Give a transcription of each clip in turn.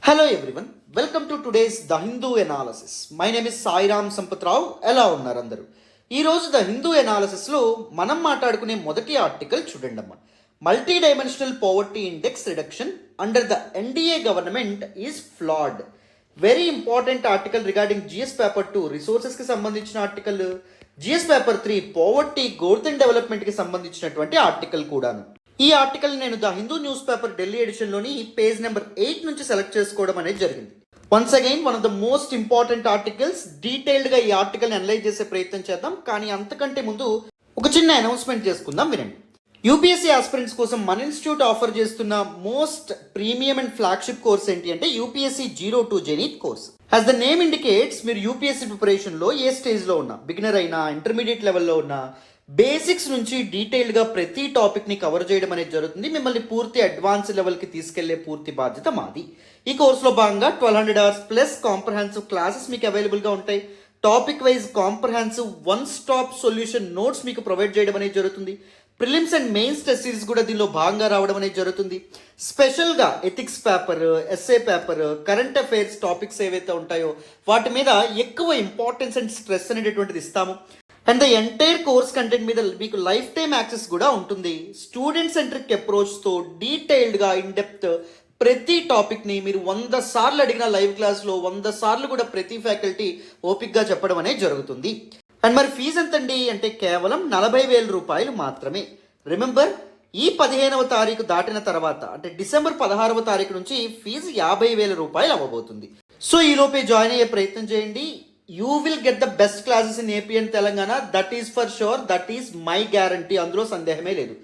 Hello everyone, welcome to today's the Hindu analysis. My name is Sairam Sampath Rao. ఎలా ఉన్నారు అందరూ? ఈరోజు ద హిందూ ఎనాలిసిస్లో మనం మాట్లాడుకునే మొదటి ఆర్టికల్ చూడండి అమ్మా. Multi dimensional poverty index reduction under the NDA government is flawed. Very important article regarding GS paper 2 రిసోర్సెస్కి సంబంధించిన article, GS paper 3 poverty growth and డెవలప్మెంట్కి సంబంధించినటువంటి ఆర్టికల్ కూడాను. ఈ ఆర్టికల్ నేను the Hindu newspaper Delhi ఎడిషన్లోని పేజ్ నెంబర్ 8 నుంచి సెలెక్ట్ చేసుకోవడం అనేది జరిగింది. Once again one of the most important articles. డీటెయిల్డ్గా ఈ ఆర్టికల్ని అనలైజ్ చేసే ప్రయత్నం చేద్దాం. కానీ అంతకంటే ముందు ఒక చిన్న అనౌన్స్మెంట్ చేసుకుందాం, వినండి. యూపీఎస్సీ ఆస్పిరెంట్స్ కోసం మన ఇన్స్టిట్యూట్ ఆఫర్ చేస్తున్న most premium and flagship course ఏంటి అంటే UPSC 02 zenith course. As the name indicates, మీరు యూపీఎస్సీ ప్రిపరేషన్లో ఏ స్టేజ్లో ఉన్నా, బిగినర్ అయినా ఇంటర్మీడియట్ లెవెల్లో ఉన్నా, బేసిక్స్ నుంచి డీటెయిల్డ్గా ప్రతి టాపిక్ని కవర్ చేయడం అనేది జరుగుతుంది. మిమ్మల్ని పూర్తి అడ్వాన్స్ లెవెల్కి తీసుకెళ్లే పూర్తి బాధ్యత మాది. ఈ కోర్సులో భాగంగా 1200 అవర్స్ ప్లస్ కాంప్రహెన్సివ్ క్లాసెస్ మీకు అవైలబుల్గా ఉంటాయి. Topic wise comprehensive one stop solution notes మీకు ప్రొవైడ్ చేయడం అనేది జరుగుతుంది. Prelims and mains test series కూడా దీనిలో భాగంగా రావడం అనేది జరుగుతుంది. స్పెషల్గా ethics paper, SA paper, current affairs topics ఏవైతే ఉంటాయో వాటి మీద ఎక్కువ ఇంపార్టెన్స్ అండ్ స్ట్రెస్ అనేటటువంటిది ఇస్తాము. And the entire course content మీద మీకు లైఫ్ టైమ్ యాక్సెస్ కూడా ఉంటుంది. స్టూడెంట్ సెంట్రిక్ అప్రోచ్తో డీటెయిల్డ్గా ఇన్డెప్త్ ప్రతి టాపిక్ని మీరు 100 సార్లు అడిగిన లైవ్ క్లాస్లో 100 సార్లు కూడా ప్రతి ఫ్యాకల్టీ ఓపిక్గా చెప్పడం అనేది జరుగుతుంది. అండ్ మరి ఫీజు ఎంతండి అంటే కేవలం 40,000 రూపాయలు మాత్రమే. రిమెంబర్, ఈ 15వ తారీఖు దాటిన తర్వాత అంటే డిసెంబర్ 16వ తారీఖు నుంచి ఫీజు 50,000 రూపాయలు అవ్వబోతుంది. సో ఈలోపే జాయిన్ అయ్యే ప్రయత్నం చేయండి. You will get the best classes in AP and Telangana. That is for sure, that is my guarantee, అందులో సందేహమే లేదు.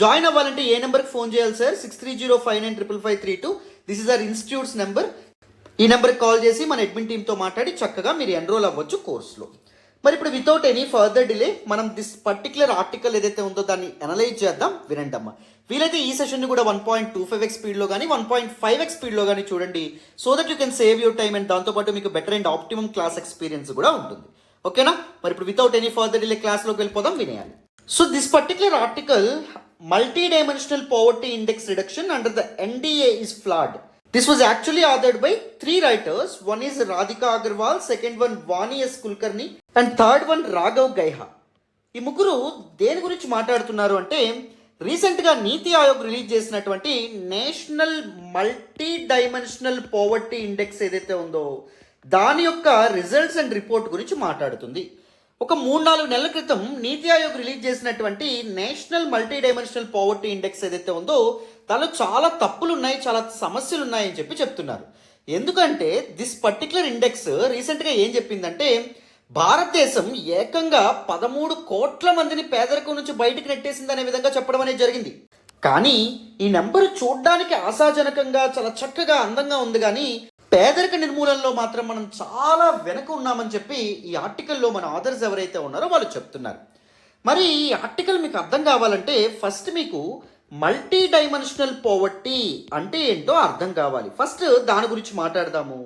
జాయిన్ అవ్వాలంటే ఏ నెంబర్కి ఫోన్ చేయాలి sir? 6305955532. This is our institutes number. ఈ నెంబర్కి కాల్ చేసి మన అడ్మిన్ టీమ్తో మాట్లాడి చక్కగా మీరు ఎన్రోల్ అవ్వచ్చు కోర్సులో. మరి ఇప్పుడు వితౌట్ ఎనీ ఫర్దర్ డిలే మనం దిస్ పర్టికులర్ ఆర్టికల్ ఏదైతే ఉందో దాన్ని అనలైజ్ చేద్దాం, వినండి అమ్మా. వీలైతే ఈ సెషన్ని కూడా 1.25x స్పీడ్లో కానీ 1.5x స్పీడ్లో కానీ చూడండి. So that you can save your time and దాంతోపాటు మీకు better and optimum class experience కూడా ఉంటుంది. ఓకేనా? మరి ఇప్పుడు వితౌట్ ఎనీ ఫర్దర్ డిలే క్లాస్లోకి వెళ్ళిపోదాం, వినేయాలి. So this particular article, multi dimensional poverty index reduction under the NDA is flawed. This was actually authored by 3 writers. One is Radhika Agarwal, second one Vani S. Kulkarni, and third one Raghav Gaiha. ఈ ముగ్గురు దేని గురించి మాట్లాడుతున్నారు అంటే, రీసెంట్గా నీతి Aayog release చేసినటువంటి national multi dimensional poverty index ఏదైతే ఉందో దాని యొక్క రిజల్ట్స్ అండ్ రిపోర్ట్ గురించి మాట్లాడుతుంది. ఒక 3-4 నెలల క్రితం నీతి ఆయోగ్ రిలీజ్ చేసినటువంటి national multi dimensional poverty index ఏదైతే ఉందో దానిలో చాలా తప్పులు ఉన్నాయి, చాలా సమస్యలు ఉన్నాయని చెప్తున్నారు. ఎందుకంటే దిస్ పర్టికులర్ ఇండెక్స్ రీసెంట్గా ఏం చెప్పిందంటే, భారతదేశం ఏకంగా 13 కోట్ల మందిని పేదరికం నుంచి బయటకు నెట్టేసింది అనే విధంగా చెప్పడం అనేది జరిగింది. కానీ ఈ నెంబర్ చూడడానికి ఆశాజనకంగా చాలా చక్కగా అందంగా ఉంది, కానీ పేదరిక నిర్మూలనలో మాత్రం మనం చాలా వెనక ఉన్నామని చెప్పి ఈ ఆర్టికల్లో మన ఆథర్స్ ఎవరైతే ఉన్నారో వాళ్ళు చెప్తున్నారు. మరి ఈ ఆర్టికల్ మీకు అర్థం కావాలంటే ఫస్ట్ మీకు మల్టీ డైమెన్షనల్ పోవర్టీ అంటే ఏంటో అర్థం కావాలి. ఫస్ట్ దాని గురించి మాట్లాడదాము.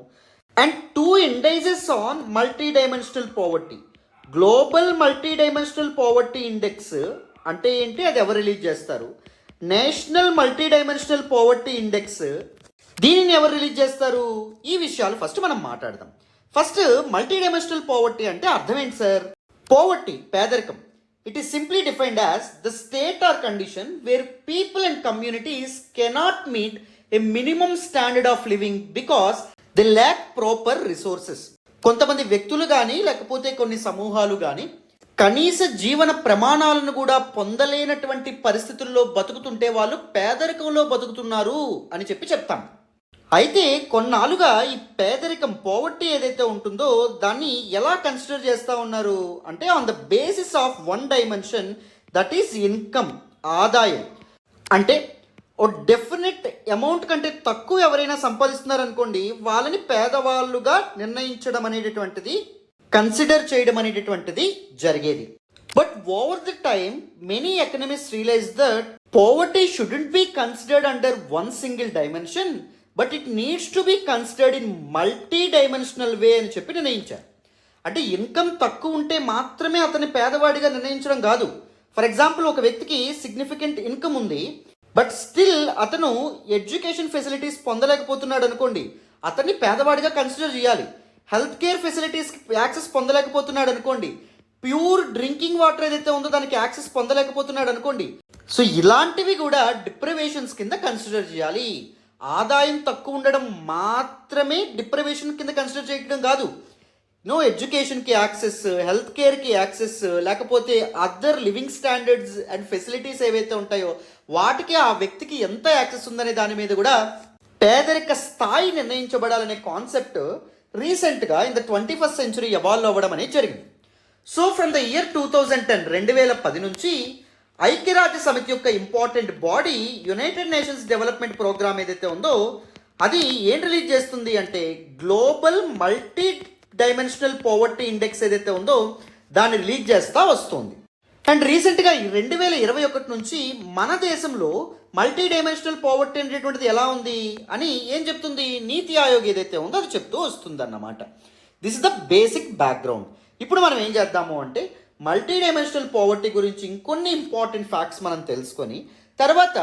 And 2 indices on multi dimensional poverty. Global multi dimensional poverty index అంటే ఏంటి, అది ఎవరు రిలీజ్ చేస్తారు? National multi dimensional poverty index, దీనిని ఎవరు రిలీజ్ చేస్తారు? ఈ విషయాలు ఫస్ట్ మనం మాట్లాడదాం. ఫస్ట్ మల్టీ డైమెన్షనల్ పోవర్టీ అంటే అర్థం ఏంటి సార్? పోవర్టీ, పేదరికం. It is simply defined as the state or condition where people and communities cannot meet a minimum standard of living because they lack proper resources. కొంతమంది వ్యక్తులు కానీ లేకపోతే కొన్ని సమూహాలు కానీ కనీస జీవన ప్రమాణాలను కూడా పొందలేనటువంటి పరిస్థితుల్లో బతుకుతుంటే వాళ్ళు పేదరికంలో బతుకుతున్నారు అని చెప్తాం. అయితే కొన్నాళ్ళుగా ఈ పేదరికం, పోవర్టీ ఏదైతే ఉంటుందో దాన్ని ఎలా కన్సిడర్ చేస్తూ ఉన్నారు అంటే on the basis of 1 dimension, that is income, ఆదాయం. అంటే ఓ డెఫినెట్ అమౌంట్ కంటే తక్కువ ఎవరైనా సంపాదిస్తున్నారనుకోండి, వాళ్ళని పేదవాళ్ళుగా నిర్ణయించడం అనేటటువంటిది, కన్సిడర్ చేయడం అనేటటువంటిది జరిగేది. But over the time many economists realize that poverty shouldn't be considered under 1 single dimension, but it needs to be considered in multi dimensional way అని నిర్ణయించారు. అంటే ఇన్కమ్ తక్కువ ఉంటే మాత్రమే అతని పేదవాడిగా నిర్ణయించడం కాదు. ఫర్ ఎగ్జాంపుల్, ఒక వ్యక్తికి సిగ్నిఫికెంట్ ఇన్కమ్ ఉంది, బట్ స్టిల్ అతను ఎడ్యుకేషన్ ఫెసిలిటీస్ పొందలేకపోతున్నాడు అనుకోండి, అతన్ని పేదవాడిగా కన్సిడర్ చేయాలి. హెల్త్ కేర్ ఫెసిలిటీస్కి యాక్సెస్ పొందలేకపోతున్నాడు అనుకోండి, ప్యూర్ డ్రింకింగ్ వాటర్ ఏదైతే ఉందో దానికి యాక్సెస్ పొందలేకపోతున్నాడు అనుకోండి, సో ఇలాంటివి కూడా డిప్రివేషన్స్ కింద కన్సిడర్ చేయాలి. ఆదాయం తక్కువ ఉండడం మాత్రమే డిప్రివేషన్ కింద కన్సిడర్ చేయడం కాదు. ఎడ్యుకేషన్కి యాక్సెస్, హెల్త్ కేర్కి యాక్సెస్, లేకపోతే other living standards and facilities ఏవైతే ఉంటాయో వాటికి ఆ వ్యక్తికి ఎంత యాక్సెస్ ఉందనే దాని మీద కూడా పేదరిక స్థాయి నిర్ణయించబడాలనే కాన్సెప్ట్ రీసెంట్గా in the 21st century evolve అవ్వడం అనేది జరిగింది. సో ఫ్రమ్ ద ఇయర్ 2010 2010 నుంచి ఐక్యరాజ్య సమితి యొక్క important body United Nations development Programme ఏదైతే ఉందో అది ఏం రిలీజ్ చేస్తుంది అంటే global multi dimensional poverty index ఏదైతే ఉందో దాన్ని రిలీజ్ చేస్తూ వస్తుంది. అండ్ రీసెంట్గా 2021 నుంచి మన దేశంలో మల్టీ డైమెన్షనల్ పోవర్టీ అనేటువంటిది ఎలా ఉంది అని ఏం చెప్తుంది, నీతి ఆయోగ్ ఏదైతే ఉందో అది చెప్తూ వస్తుంది అన్నమాట. This is the basic background. ఇప్పుడు మనం ఏం చేద్దాము అంటే మల్టీ డైమెన్షనల్ పోవర్టీ గురించి ఇంకొన్ని ఇంపార్టెంట్ ఫ్యాక్ట్స్ మనం తెలుసుకొని తర్వాత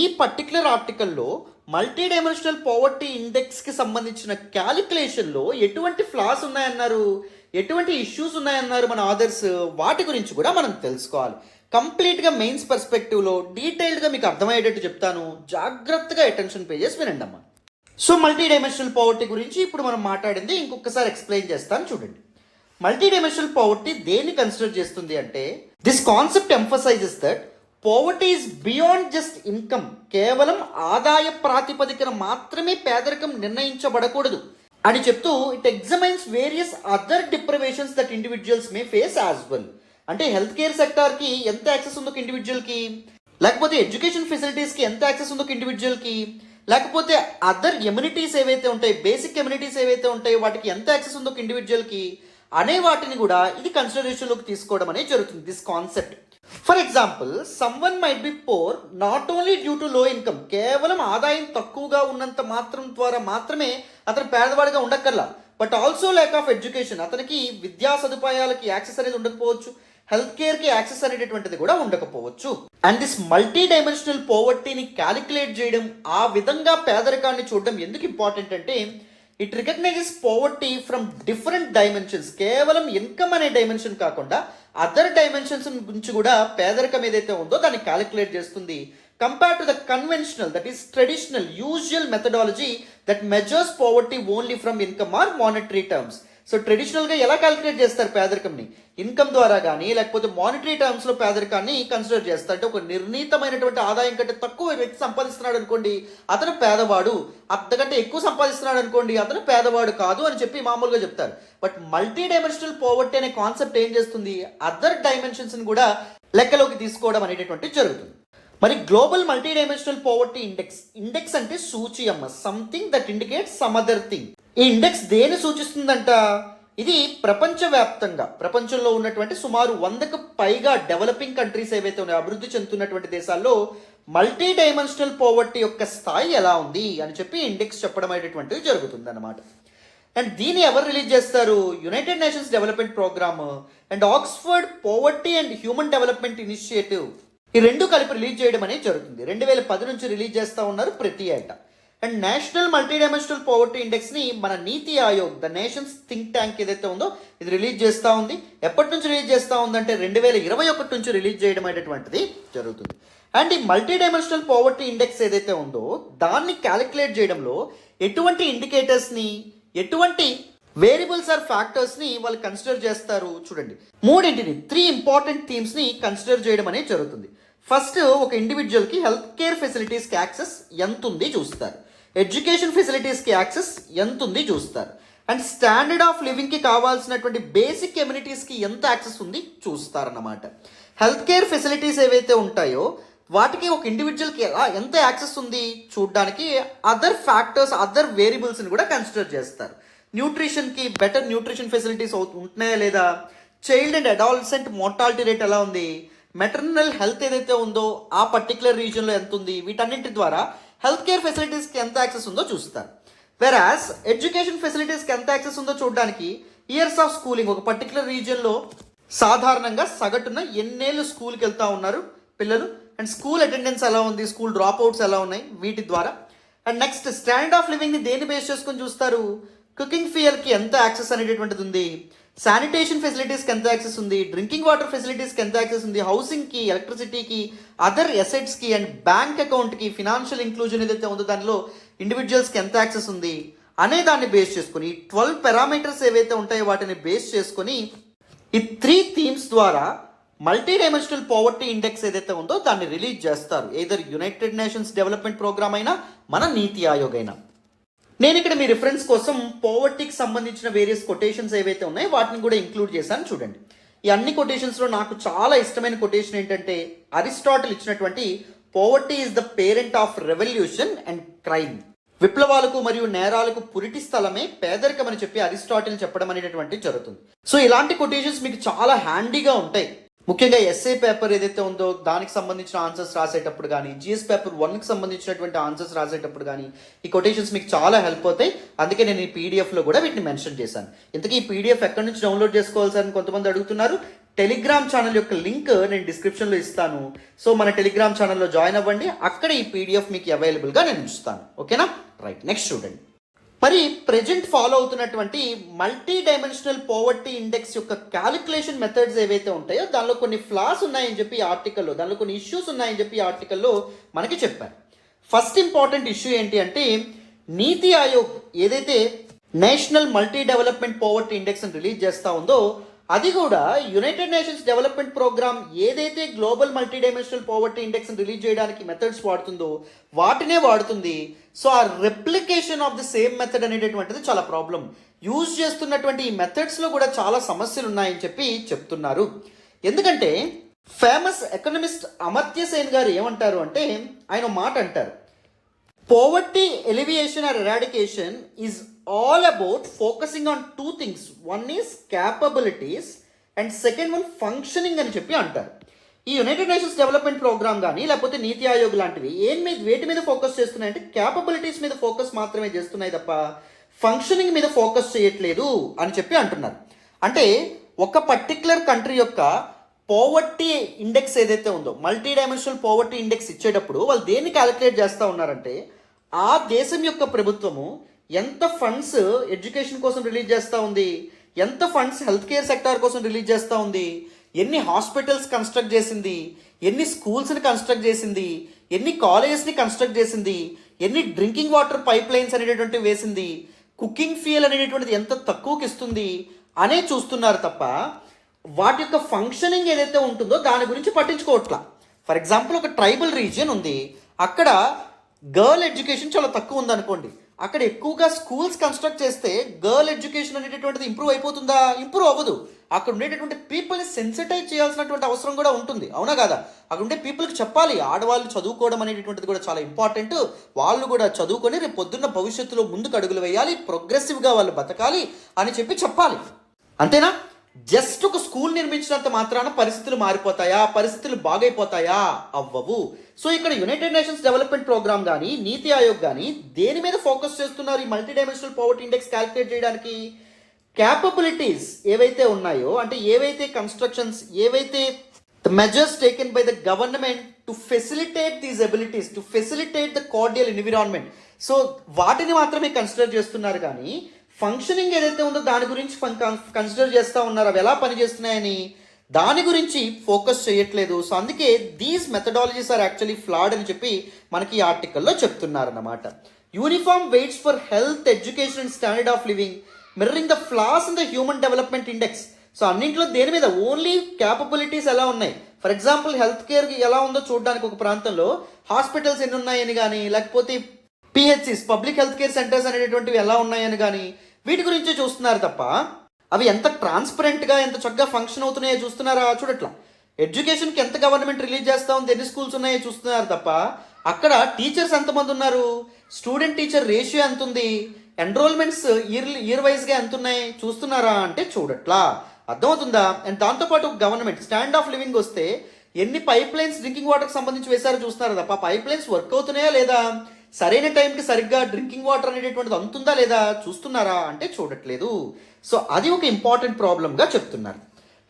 ఈ పర్టికులర్ ఆర్టికల్లో మల్టీ డైమెన్షనల్ పోవర్టీ ఇండెక్స్కి సంబంధించిన క్యాలిక్యులేషన్లో ఎటువంటి ఫ్లాస్ ఉన్నాయన్నారు, ఎటువంటి ఇష్యూస్ ఉన్నాయన్నారు మన ఆథర్స్, వాటి గురించి కూడా మనం తెలుసుకోవాలి. కంప్లీట్గా మెయిన్స్ పర్స్పెక్టివ్లో డీటెయిల్డ్గా మీకు అర్థమయ్యేటట్టు చెప్తాను, జాగ్రత్తగా అటెన్షన్ పే చేసి వినండి అమ్మా. సో మల్టీ డైమెన్షనల్ పోవర్టీ గురించి ఇప్పుడు మనం మాట్లాడింది ఇంకొకసారి ఎక్స్ప్లెయిన్ చేస్తాను చూడండి. మల్టీ డైమెన్షనల్ పోవర్టీ దేన్ని కన్సిడర్ చేస్తుంది అంటే this concept emphasizes that poverty is beyond just income. కేవలం ఆదాయ ప్రాతిపదికన మాత్రమే పేదరికం నిర్ణయించబడకూడదు అని చెప్తూ it examines various other deprivations that individuals may face as well. అంటే హెల్త్ కేర్ సెక్టార్కి ఎంత యాక్సెస్ ఉందో ఇండివిజువల్కి, లేకపోతే ఎడ్యుకేషన్ ఫెసిలిటీస్కి ఎంత యాక్సెస్ ఉందో ఇండివిజువల్కి, లేకపోతే అదర్ ఎమ్యూనిటీస్ ఏవైతే ఉంటాయి, బేసిక్ ఎమ్యూనిటీస్ ఏవైతే ఉంటాయో వాటికి ఎంత యాక్సెస్ ఉందో ఇండివిజువల్కి అనే వాటిని కూడా ఇది కన్సిడరేషన్లోకి తీసుకోవడం అనేది జరుగుతుంది. This concept for example someone might be poor not only due to low income. కేవలం ఆదాయం తక్కువగా ఉన్నంత మాత్రం ద్వారా మాత్రమే అతను పేదవాడిగా ఉండక్కర్లా, but also lack of education. అతనికి విద్యా సదుపాయాలకి యాక్సెస్ అనేది ఉండకపోవచ్చు, హెల్త్ కేర్కి యాక్సెస్ అనేటటువంటిది కూడా ఉండకపోవచ్చు. అండ్ దిస్ మల్టీ డైమెన్షనల్ పోవర్టీని క్యాలిక్యులేట్ చేయడం, ఆ విధంగా పేదరికాన్ని చూడడం ఎందుకు ఇంపార్టెంట్ అంటే it recognizes poverty from different dimensions. కేవలం ఇన్కమ్ అనే డైమెన్షన్ కాకుండా అదర్ డైమెన్షన్స్ గురించి కూడా పేదరికం ఏదైతే ఉందో దాన్ని క్యాలిక్యులేట్ చేస్తుంది. Compare to the conventional that is traditional usual methodology that measures poverty only from income or monetary terms. So ట్రెడిషనల్గా ఎలా క్యాలిక్యులేట్ చేస్తారు పేదరికంని, ఇన్కమ్ ద్వారా కానీ లేకపోతే మానిటరీ టర్మ్స్లో పేదరికాన్ని కన్సిడర్ చేస్తారు. అంటే ఒక నిర్ణీతమైనటువంటి ఆదాయం కంటే తక్కువ వ్యక్తి సంపాదిస్తున్నాడు అనుకోండి అతను పేదవాడు, అంతకంటే ఎక్కువ సంపాదిస్తున్నాడు అనుకోండి అతను పేదవాడు కాదు అని చెప్పి మామూలుగా చెప్తారు. బట్ మల్టీ డైమెన్షనల్ పోవర్టీ అనే కాన్సెప్ట్ ఏం చేస్తుంది, అదర్ డైమెన్షన్స్ని కూడా లెక్కలోకి తీసుకోవడం అనేటటువంటిది జరుగుతుంది. మరి global multi dimensional poverty index అంటే సూచి అమ్మ, something that indicates some other thing. ఈ ఇండెక్స్ దేని సూచిస్తుందంట, ఇది ప్రపంచవ్యాప్తంగా ప్రపంచంలో ఉన్నటువంటి సుమారు 100కు పైగా డెవలపింగ్ కంట్రీస్ ఏవైతే ఉన్నాయో అభివృద్ధి చెందుతున్నటువంటి దేశాల్లో మల్టీ డైమెన్షనల్ పోవర్టీ యొక్క స్థాయి ఎలా ఉంది అని చెప్పి ఇండెక్స్ చెప్పడం అనేటువంటిది జరుగుతుంది అన్నమాట. అండ్ దీన్ని ఎవరు రిలీజ్ చేస్తారు, United Nations development Programme and Oxford Poverty and human development Initiative ఈ రెండు కలిపి రిలీజ్ చేయడం అనేది జరుగుతుంది. 2010 నుంచి రిలీజ్ చేస్తూ ఉన్నారు ప్రతి ఏటా. And national multi dimensional poverty ఇండెక్స్ని మన NITI Aayog the nation's think tank ఏదైతే ఉందో ఇది రిలీజ్ చేస్తూ ఉంది. ఎప్పటి నుంచి రిలీజ్ చేస్తూ ఉందంటే 2021 నుంచి రిలీజ్ చేయడం అనేటువంటిది జరుగుతుంది. అండ్ ఈ మల్టీ డైమెన్షనల్ పోవర్టీ ఇండెక్స్ ఏదైతే ఉందో దాన్ని క్యాలిక్యులేట్ చేయడంలో ఎటువంటి ఇండికేటర్స్ని, ఎటువంటి వేరియబుల్స్ ఆర్ ఫ్యాక్టర్స్ని వాళ్ళు కన్సిడర్ చేస్తారు చూడండి. 3 ఇంపార్టెంట్ థీమ్స్ని కన్సిడర్ చేయడం అనేది జరుగుతుంది. ఫస్ట్, ఒక ఇండివిజువల్కి హెల్త్ కేర్ ఫెసిలిటీస్కి యాక్సెస్ ఎంత ఉంది చూస్తారు, ఎడ్యుకేషన్ ఫెసిలిటీస్కి యాక్సెస్ ఎంత ఉంది చూస్తారు, అండ్ స్టాండర్డ్ ఆఫ్ లివింగ్కి కావాల్సినటువంటి బేసిక్ కమ్యూనిటీస్కి ఎంత యాక్సెస్ ఉంది చూస్తారన్నమాట. హెల్త్ కేర్ ఫెసిలిటీస్ ఏవైతే ఉంటాయో వాటికి ఒక ఇండివిజువల్కి ఎంత యాక్సెస్ ఉంది చూడడానికి అదర్ ఫ్యాక్టర్స్, అదర్ వేరియబుల్స్ని కూడా కన్సిడర్ చేస్తారు. న్యూట్రిషన్కి బెటర్ న్యూట్రిషన్ ఫెసిలిటీస్ ఉంటున్నాయా లేదా, child and adolescent mortality rate ఎలా ఉంది, మెటర్నల్ హెల్త్ ఏదైతే ఉందో ఆ పర్టికులర్ రీజియన్లో ఎంత ఉంది, వీటన్నింటి ద్వారా హెల్త్ కేర్ ఫెసిలిటీస్కి ఎంత యాక్సెస్ ఉందో చూస్తారు. వెరాస్ ఎడ్యుకేషన్ ఫెసిలిటీస్కి ఎంత యాక్సెస్ ఉందో చూడడానికి ఇయర్స్ ఆఫ్ స్కూలింగ్, ఒక పర్టికులర్ రీజియన్లో సాధారణంగా సగటున ఎన్నేళ్ళు స్కూల్కి వెళ్తూ ఉన్నారు పిల్లలు, అండ్ స్కూల్ అటెండెన్స్ ఎలా ఉంది, స్కూల్ డ్రాప్ అవుట్స్ ఎలా ఉన్నాయి, వీటి ద్వారా. అండ్ నెక్స్ట్ స్టాండర్డ్ ఆఫ్ లివింగ్ని దేన్ని బేస్ చేసుకొని చూస్తారు? కుకింగ్ ఫ్యూయల్కి ఎంత యాక్సెస్ అనేటటువంటిది ఉంది, శానిటేషన్ ఫెసిలిటీస్కి ఎంత యాక్సెస్ ఉంది, డ్రింకింగ్ వాటర్ ఫెసిలిటీస్కి ఎంత యాక్సెస్ ఉంది, హౌసింగ్కి, ఎలక్ట్రిసిటీకి, అదర్ ఎసెట్స్కి అండ్ బ్యాంక్ అకౌంట్కి, ఫినాన్షియల్ ఇంక్లూజన్ ఏదైతే ఉందో దానిలో ఇండివిజువల్స్కి ఎంత యాక్సెస్ ఉంది అనే దాన్ని బేస్ చేసుకొని 12 పారామీటర్స్ ఏవైతే ఉంటాయో వాటిని బేస్ చేసుకొని ఈ 3 థీమ్స్ ద్వారా మల్టీ డైమెన్షనల్ పావర్టీ ఇండెక్స్ ఏదైతే ఉందో దాన్ని రిలీజ్ చేస్తారు. Either United Nations development Programme అయినా మన నీతి ఆయోగ్ అయినా. నేను ఇక్కడ మీ రిఫరెన్స్ కోసం పావర్టీకి సంబంధించిన వేరియస్ కొటేషన్స్ ఏవైతే ఉన్నాయో వాటిని కూడా ఇంక్లూడ్ చేశాను చూడండి. ఈ అన్ని కొటేషన్స్లో నాకు చాలా ఇష్టమైన కొటేషన్ ఏంటంటే అరిస్టాటిల్ ఇచ్చినటువంటి poverty is the parent of revolution and crime. విప్లవాలకు మరియు నేరాలకు పురిటి స్థలమే పేదరికం అని చెప్పి అరిస్టాటిల్ చెప్పడం అనేటటువంటి జరుగుతుంది. సో ఇలాంటి కొటేషన్స్ మీకు చాలా హ్యాండీగా ఉంటాయి. ముఖ్యంగా ఎస్ఏ పేపర్ ఏదైతే ఉందో దానికి సంబంధించిన ఆన్సర్స్ రాసేటప్పుడు కానీ, జిఎస్ పేపర్ 1కి సంబంధించినటువంటి ఆన్సర్స్ రాసేటప్పుడు కానీ ఈ కొటేషన్స్ మీకు చాలా హెల్ప్ అవుతాయి. అందుకే నేను ఈ పీడిఎఫ్లో కూడా వీటిని మెన్షన్ చేశాను. ఇంతకీ ఈ పీడిఎఫ్ ఎక్కడి నుంచి డౌన్లోడ్ చేసుకోవాలి సార్ అని కొంతమంది అడుగుతున్నారు. టెలిగ్రామ్ ఛానల్ యొక్క లింక్ నేను డిస్క్రిప్షన్లో ఇస్తాను. సో మన టెలిగ్రామ్ ఛానల్లో జాయిన్ అవ్వండి, అక్కడ ఈ పీడిఎఫ్ మీకు అవైలబుల్గా నేను ఉంచుతాను. ఓకేనా? రైట్, నెక్స్ట్ చూడండి. మరి ప్రెజెంట్ ఫాలో అవుతున్నటువంటి మల్టీ డైమెన్షనల్ పావర్టీ ఇండెక్స్ యొక్క క్యాలిక్యులేషన్ మెథడ్స్ ఏవైతే ఉంటాయో దానిలో కొన్ని ఫ్లాస్ ఉన్నాయని చెప్పి ఈ ఆర్టికల్లో, దానిలో కొన్ని ఇష్యూస్ ఉన్నాయని చెప్పి ఈ ఆర్టికల్లో మనకి చెప్పారు. ఫస్ట్ ఇంపార్టెంట్ ఇష్యూ ఏంటి అంటే నీతి ఆయోగ్ ఏదైతే national multi development poverty index అని రిలీజ్ చేస్తూ ఉందో అది కూడా యునైటెడ్ నేషన్స్ డెవలప్మెంట్ ప్రోగ్రామ్ ఏదైతే global multi dimensional poverty index release చేయడానికి మెథడ్స్ వాడుతుందో వాటినే వాడుతుంది. సో ఆ replication of the same method అనేటటువంటిది చాలా ప్రాబ్లం. యూజ్ చేస్తున్నటువంటి ఈ మెథడ్స్లో కూడా చాలా సమస్యలు ఉన్నాయని చెప్పి చెప్తున్నారు. ఎందుకంటే ఫేమస్ ఎకనమిస్ట్ అమర్త్య సేన్ గారు ఏమంటారు అంటే ఆయన మాట అంటారు, poverty alleviation or eradication is all about focusing on 2 things. One is capabilities and second one functioning అని చెప్పి అంటారు. ఈ యునైటెడ్ నేషన్స్ డెవలప్మెంట్ ప్రోగ్రామ్ కానీ లేకపోతే నీతి ఆయోగ్ లాంటివి వేటి మీద ఫోకస్ చేస్తున్నాయంటే క్యాపబిలిటీస్ మీద ఫోకస్ మాత్రమే చేస్తున్నాయి తప్ప ఫంక్షనింగ్ మీద ఫోకస్ చేయట్లేదు అని చెప్పి అంటున్నారు. అంటే ఒక పర్టికులర్ కంట్రీ యొక్క పావర్టీ ఇండెక్స్ ఏదైతే ఉందో మల్టీ డైమెన్షనల్ పావర్టీ ఇండెక్స్ ఇచ్చేటప్పుడు వాళ్ళు దేన్ని క్యాలిక్యులేట్ చేస్తూ ఉన్నారంటే ఆ దేశం యొక్క ప్రభుత్వము ఎంత ఫండ్స్ ఎడ్యుకేషన్ కోసం రిలీజ్ చేస్తూ ఉంది, ఎంత ఫండ్స్ హెల్త్ కేర్ సెక్టార్ కోసం రిలీజ్ చేస్తూ ఉంది, ఎన్ని హాస్పిటల్స్ కన్స్ట్రక్ట్ చేసింది, ఎన్ని స్కూల్స్ని కన్స్ట్రక్ట్ చేసింది, ఎన్ని కాలేజెస్ని కన్స్ట్రక్ట్ చేసింది, ఎన్ని డ్రింకింగ్ వాటర్ పైప్ లైన్స్ అనేటటువంటివి వేసింది, కుకింగ్ ఫ్యూయల్ అనేటటువంటిది ఎంత తక్కువకి ఇస్తుంది అనే చూస్తున్నారు తప్ప వాటి యొక్క ఫంక్షనింగ్ ఏదైతే ఉంటుందో దాని గురించి పట్టించుకోవట్లా. ఫర్ ఎగ్జాంపుల్ ఒక ట్రైబల్ రీజియన్ ఉంది, అక్కడ గర్ల్ ఎడ్యుకేషన్ చాలా తక్కువ ఉందనుకోండి, అక్కడ ఎక్కువగా స్కూల్స్ కన్స్ట్రక్ట్ చేస్తే గర్ల్ ఎడ్యుకేషన్ అనేటటువంటిది ఇంప్రూవ్ అయిపోతుందా? ఇంప్రూవ్ అవ్వదు. అక్కడ ఉండేటటువంటి పీపుల్ని సెన్సిటైజ్ చేయాల్సినటువంటి అవసరం కూడా ఉంటుంది, అవునా కదా? అక్కడ ఉండే పీపుల్కి చెప్పాలి ఆడవాళ్ళు చదువుకోవడం అనేటటువంటిది కూడా చాలా ఇంపార్టెంట్, వాళ్ళు కూడా చదువుకొని రేపు పొద్దున్న భవిష్యత్తులో ముందుకు అడుగులు వేయాలి, ప్రోగ్రెసివ్గా వాళ్ళు బతకాలి అని చెప్పాలి. అంతేనా? జస్ట్ ఒక స్కూల్ నిర్మించినంత మాత్రాన పరిస్థితులు మారిపోతాయా? పరిస్థితులు బాగైపోతాయా? అవ్వవు. సో ఇక్కడ యునైటెడ్ నేషన్స్ డెవలప్మెంట్ ప్రోగ్రామ్ కానీ నీతి ఆయోగ్ కానీ దేని మీద ఫోకస్ చేస్తున్నారు ఈ multi dimensional poverty index calculate చేయడానికి? క్యాపబిలిటీస్ ఏవైతే ఉన్నాయో, అంటే ఏవైతే కన్స్ట్రక్షన్స్, ఏవైతే the measures taken by the government to facilitate these abilities, to facilitate the cordial environment, so వాటిని మాత్రమే కన్సిడర్ చేస్తున్నారు. కానీ ఫంక్షనింగ్ ఏదైతే ఉందో దాని గురించి కన్సిడర్ చేస్తూ ఉన్నారు, అవి ఎలా పనిచేస్తున్నాయని దాని గురించి ఫోకస్ చేయట్లేదు. సో అందుకే these methodologies are actually flawed అని చెప్పి మనకి ఈ ఆర్టికల్లో చెప్తున్నారన్నమాట. Uniform weights for health, education and standard of living mirroring the flaws in the human development index. So అన్నింటిలో దేని మీద? ఓన్లీ క్యాపబిలిటీస్ ఎలా ఉన్నాయి. ఫర్ ఎగ్జాంపుల్ హెల్త్ కేర్ ఎలా ఉందో చూడడానికి ఒక ప్రాంతంలో హాస్పిటల్స్ ఎన్ని ఉన్నాయని కానీ, లేకపోతే PHCs public health care centres అనేటువంటివి ఎలా ఉన్నాయని కానీ వీటి గురించి చూస్తున్నారు తప్ప అవి ఎంత ట్రాన్స్పరెంట్గా ఎంత చక్కగా ఫంక్షన్ అవుతున్నాయో చూస్తున్నారా? చూడట్లా. ఎడ్యుకేషన్కి ఎంత గవర్నమెంట్ రిలీజ్ చేస్తూ ఉంది, ఎన్ని స్కూల్స్ ఉన్నాయో చూస్తున్నారు తప్ప అక్కడ టీచర్స్ ఎంతమంది ఉన్నారు, స్టూడెంట్ టీచర్ రేషియో ఎంత ఉంది, ఎన్రోల్మెంట్స్ ఇయర్ వైజ్గా ఎంత ఉన్నాయి చూస్తున్నారా అంటే చూడట్లా. అర్థమవుతుందా? అండ్ దాంతోపాటు గవర్నమెంట్ స్టాండ్ ఆఫ్ లివింగ్ వస్తే ఎన్ని పైప్ లైన్స్ డ్రింకింగ్ వాటర్కి సంబంధించి వేశారో చూస్తున్నారు తప్ప పైప్ లైన్స్ వర్క్ అవుతున్నాయా లేదా, సరైన టైంకి సరిగ్గా డ్రింకింగ్ వాటర్ అనేటటువంటిది అందుతుందా లేదా చూస్తున్నారా అంటే చూడట్లేదు. సో అది ఒక ఇంపార్టెంట్ ప్రాబ్లంగా చెప్తున్నారు.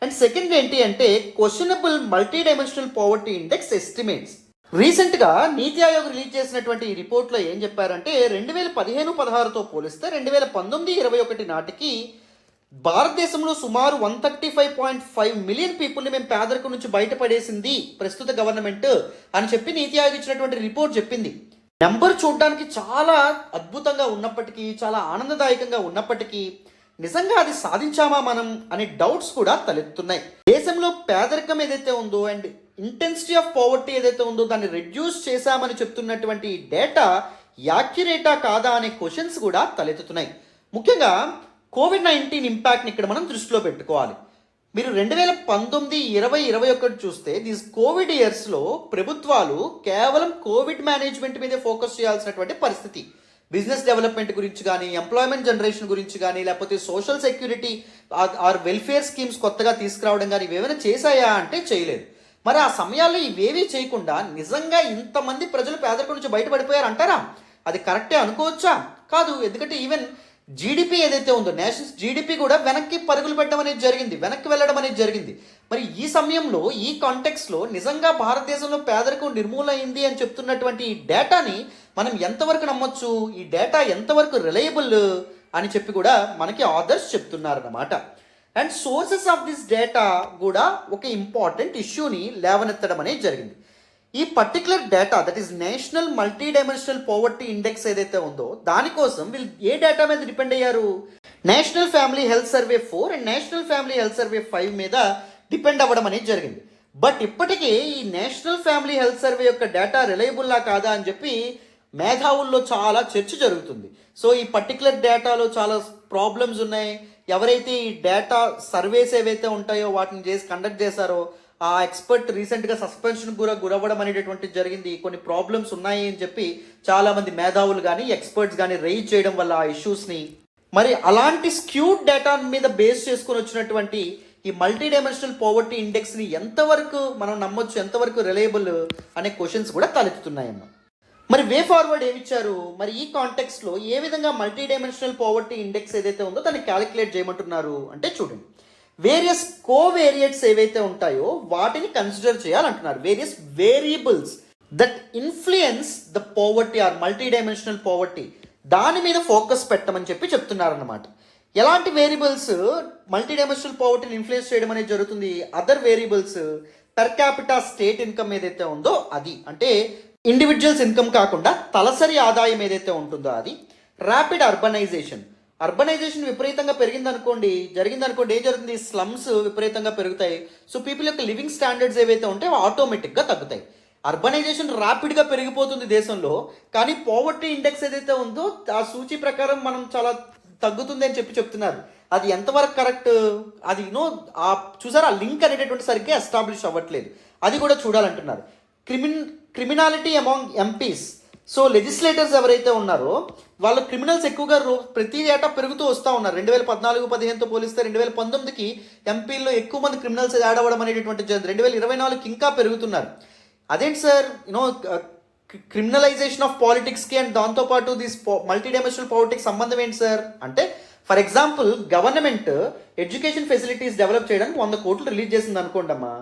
అండ్ సెకండ్ ఏంటి అంటే questionable multi dimensional poverty index estimates. రీసెంట్గా నీతి ఆయోగ్ రిలీజ్ చేసినటువంటి ఈ రిపోర్ట్లో ఏం చెప్పారంటే 2015-16తో పోలిస్తే 2019-21 నాటికి భారతదేశంలో సుమారు 135.5 మిలియన్ పీపుల్ని మేము పేదరికం నుంచి బయటపడేసింది ప్రస్తుత గవర్నమెంట్ అని చెప్పి నీతి ఆయోగ్ ఇచ్చినటువంటి రిపోర్ట్ చెప్పింది. నెంబర్ చూడడానికి చాలా అద్భుతంగా ఉన్నప్పటికీ, చాలా ఆనందదాయకంగా ఉన్నప్పటికీ నిజంగా అది సాధించామా మనం అనే డౌట్స్ కూడా తలెత్తున్నాయి. దేశంలో పేదరికం ఏదైతే ఉందో అండ్ ఇంటెన్సిటీ ఆఫ్ పవర్టీ ఏదైతే ఉందో దాన్ని రెడ్యూస్ చేశామని చెప్తున్నటువంటి డేటా యాక్యురేటా కాదా అనే క్వశ్చన్స్ కూడా తలెత్తుతున్నాయి. ముఖ్యంగా కోవిడ్-19 ఇంపాక్ట్ని ఇక్కడ మనం దృష్టిలో పెట్టుకోవాలి. మీరు 2019, 20, 21 చూస్తే దీస్ కోవిడ్ ఇయర్స్లో ప్రభుత్వాలు కేవలం కోవిడ్ మేనేజ్మెంట్ మీదే ఫోకస్ చేయాల్సినటువంటి పరిస్థితి. బిజినెస్ డెవలప్మెంట్ గురించి కానీ, ఎంప్లాయ్మెంట్ జనరేషన్ గురించి కానీ, లేకపోతే social security or welfare schemes కొత్తగా తీసుకురావడం కానీ ఇవేమైనా చేశాయా అంటే చేయలేదు. మరి ఆ సమయాల్లో ఇవేవీ చేయకుండా నిజంగా ఇంతమంది ప్రజలు పేదరికం నుంచి బయటపడిపోయారు అంటారా? అది కరెక్టే అనుకోవచ్చా? కాదు. ఎందుకంటే ఈవెన్ జీడిపి ఏదైతే ఉందో, నేషనల్ జీడిపి కూడా వెనక్కి పరుగులు పెట్టడం అనేది జరిగింది, వెనక్కి వెళ్ళడం అనేది జరిగింది. మరి ఈ సమయంలో, ఈ కాంటెక్స్లో నిజంగా భారతదేశంలో పేదరికం నిర్మూలన అయింది అని చెప్తున్నటువంటి ఈ డేటాని మనం ఎంతవరకు నమ్మొచ్చు, ఈ డేటా ఎంతవరకు రిలయబుల్ అని చెప్పి కూడా మనకి ఆథర్స్ చెప్తున్నారన్నమాట. And sources of this data కూడా ఒక ఇంపార్టెంట్ ఇష్యూని లేవనెత్తడం అనేది జరిగింది. ఈ particular data that is national multi dimensional poverty index ఏదైతే ఉందో దానికోసం వీళ్ళు ఏ డేటా మీద డిపెండ్ అయ్యారు? National family health survey 4 and national family health survey 5 మీద డిపెండ్ అవ్వడం అనేది జరిగింది. బట్ ఇప్పటికే ఈ నేషనల్ ఫ్యామిలీ హెల్త్ సర్వే యొక్క డేటా రిలయబుల్లా కాదా అని చెప్పి మేధావుల్లో చాలా చర్చ జరుగుతుంది. సో ఈ పర్టికులర్ డేటాలో చాలా ప్రాబ్లమ్స్ ఉన్నాయి. ఎవరైతే ఈ డేటా సర్వేస్ ఏవైతే ఉంటాయో వాటిని కండక్ట్ చేశారో ఆ ఎక్స్పర్ట్ రీసెంట్గా సస్పెన్షన్ గురవ్వడం అనేటటువంటిది జరిగింది. కొన్ని ప్రాబ్లమ్స్ ఉన్నాయి అని చెప్పి చాలామంది మేధావులు కానీ ఎక్స్పర్ట్స్ కానీ రైజ్ చేయడం వల్ల ఆ ఇష్యూస్ని, మరి అలాంటి స్క్యూడ్ డేటా మీద బేస్ చేసుకొని వచ్చినటువంటి ఈ మల్టీ డైమెన్షనల్ పవర్టీ ఇండెక్స్ని ఎంతవరకు మనం నమ్మొచ్చు, ఎంతవరకు రిలయబుల్ అనే క్వశ్చన్స్ కూడా తలెత్తుతున్నాయమ్మా. మరి వే ఫార్వర్డ్ ఏమిచ్చారు? మరి ఈ కాంటెక్స్లో ఏ విధంగా మల్టీ డైమెన్షనల్ పవర్టీ ఇండెక్స్ ఏదైతే ఉందో దాన్ని క్యాలిక్యులేట్ చేయమంటున్నారు అంటే చూడండి, వేరియస్ కోవేరియట్స్ ఏవైతే ఉంటాయో వాటిని కన్సిడర్ చేయాలంటున్నారు. Various variables that influence the poverty or multi dimensional poverty, దాని మీద ఫోకస్ పెట్టమని చెప్పి చెప్తున్నారన్నమాట. ఎలాంటి వేరియబుల్స్ మల్టీ డైమెన్షనల్ పవర్టీని ఇన్ఫ్లుయెన్స్ చేయడం అనేది జరుగుతుంది? Other variables per capita state income ఏదైతే ఉందో అది, అంటే ఇండివిజువల్స్ ఇన్కమ్ కాకుండా తలసరి ఆదాయం ఏదైతే ఉంటుందో అది, ర్యాపిడ్ అర్బనైజేషన్ విపరీతంగా జరిగిందనుకోండి ఏం జరుగుతుంది? స్లమ్స్ విపరీతంగా పెరుగుతాయి. సో పీపుల్ యొక్క లివింగ్ స్టాండర్డ్స్ ఏవైతే ఉంటాయో ఆటోమేటిక్గా తగ్గుతాయి. అర్బనైజేషన్ ర్యాపిడ్గా పెరిగిపోతుంది దేశంలో, కానీ పవర్టీ ఇండెక్స్ ఏదైతే ఉందో ఆ సూచి ప్రకారం మనం చాలా తగ్గుతుంది అని చెప్తున్నారు. అది ఎంతవరకు కరెక్ట్? అది చూసారా, లింక్ అనేటటువంటి సరిగ్గా ఎస్టాబ్లిష్ అవ్వట్లేదు. అది కూడా చూడాలంటున్నారు. Criminality among MPs, so legislators ఎవరైతే ఉన్నారో వాళ్ళ క్రిమినల్స్ ఎక్కువగా ప్రతి ఏటా పెరుగుతూ వస్తూ ఉన్నారు. 2014-15తో పోలిస్తే 2019కి ఎంపీల్లో ఎక్కువ మంది క్రిమినల్స్ యాడ్ అవ్వడం అనేటటువంటి 2024కి ఇంకా పెరుగుతున్నారు. అదేంటి సార్, క్రిమినలైజేషన్ ఆఫ్ పాలిటిక్స్కి అండ్ దాంతోపాటు దిస్ మల్టీ డైమెన్షనల్ పాలిటిక్స్ సంబంధం ఏంటి సార్ అంటే, for example government education facilities develop చేయడానికి 100 కోట్లు రిలీజ్ చేసింది అనుకోండమ్మా.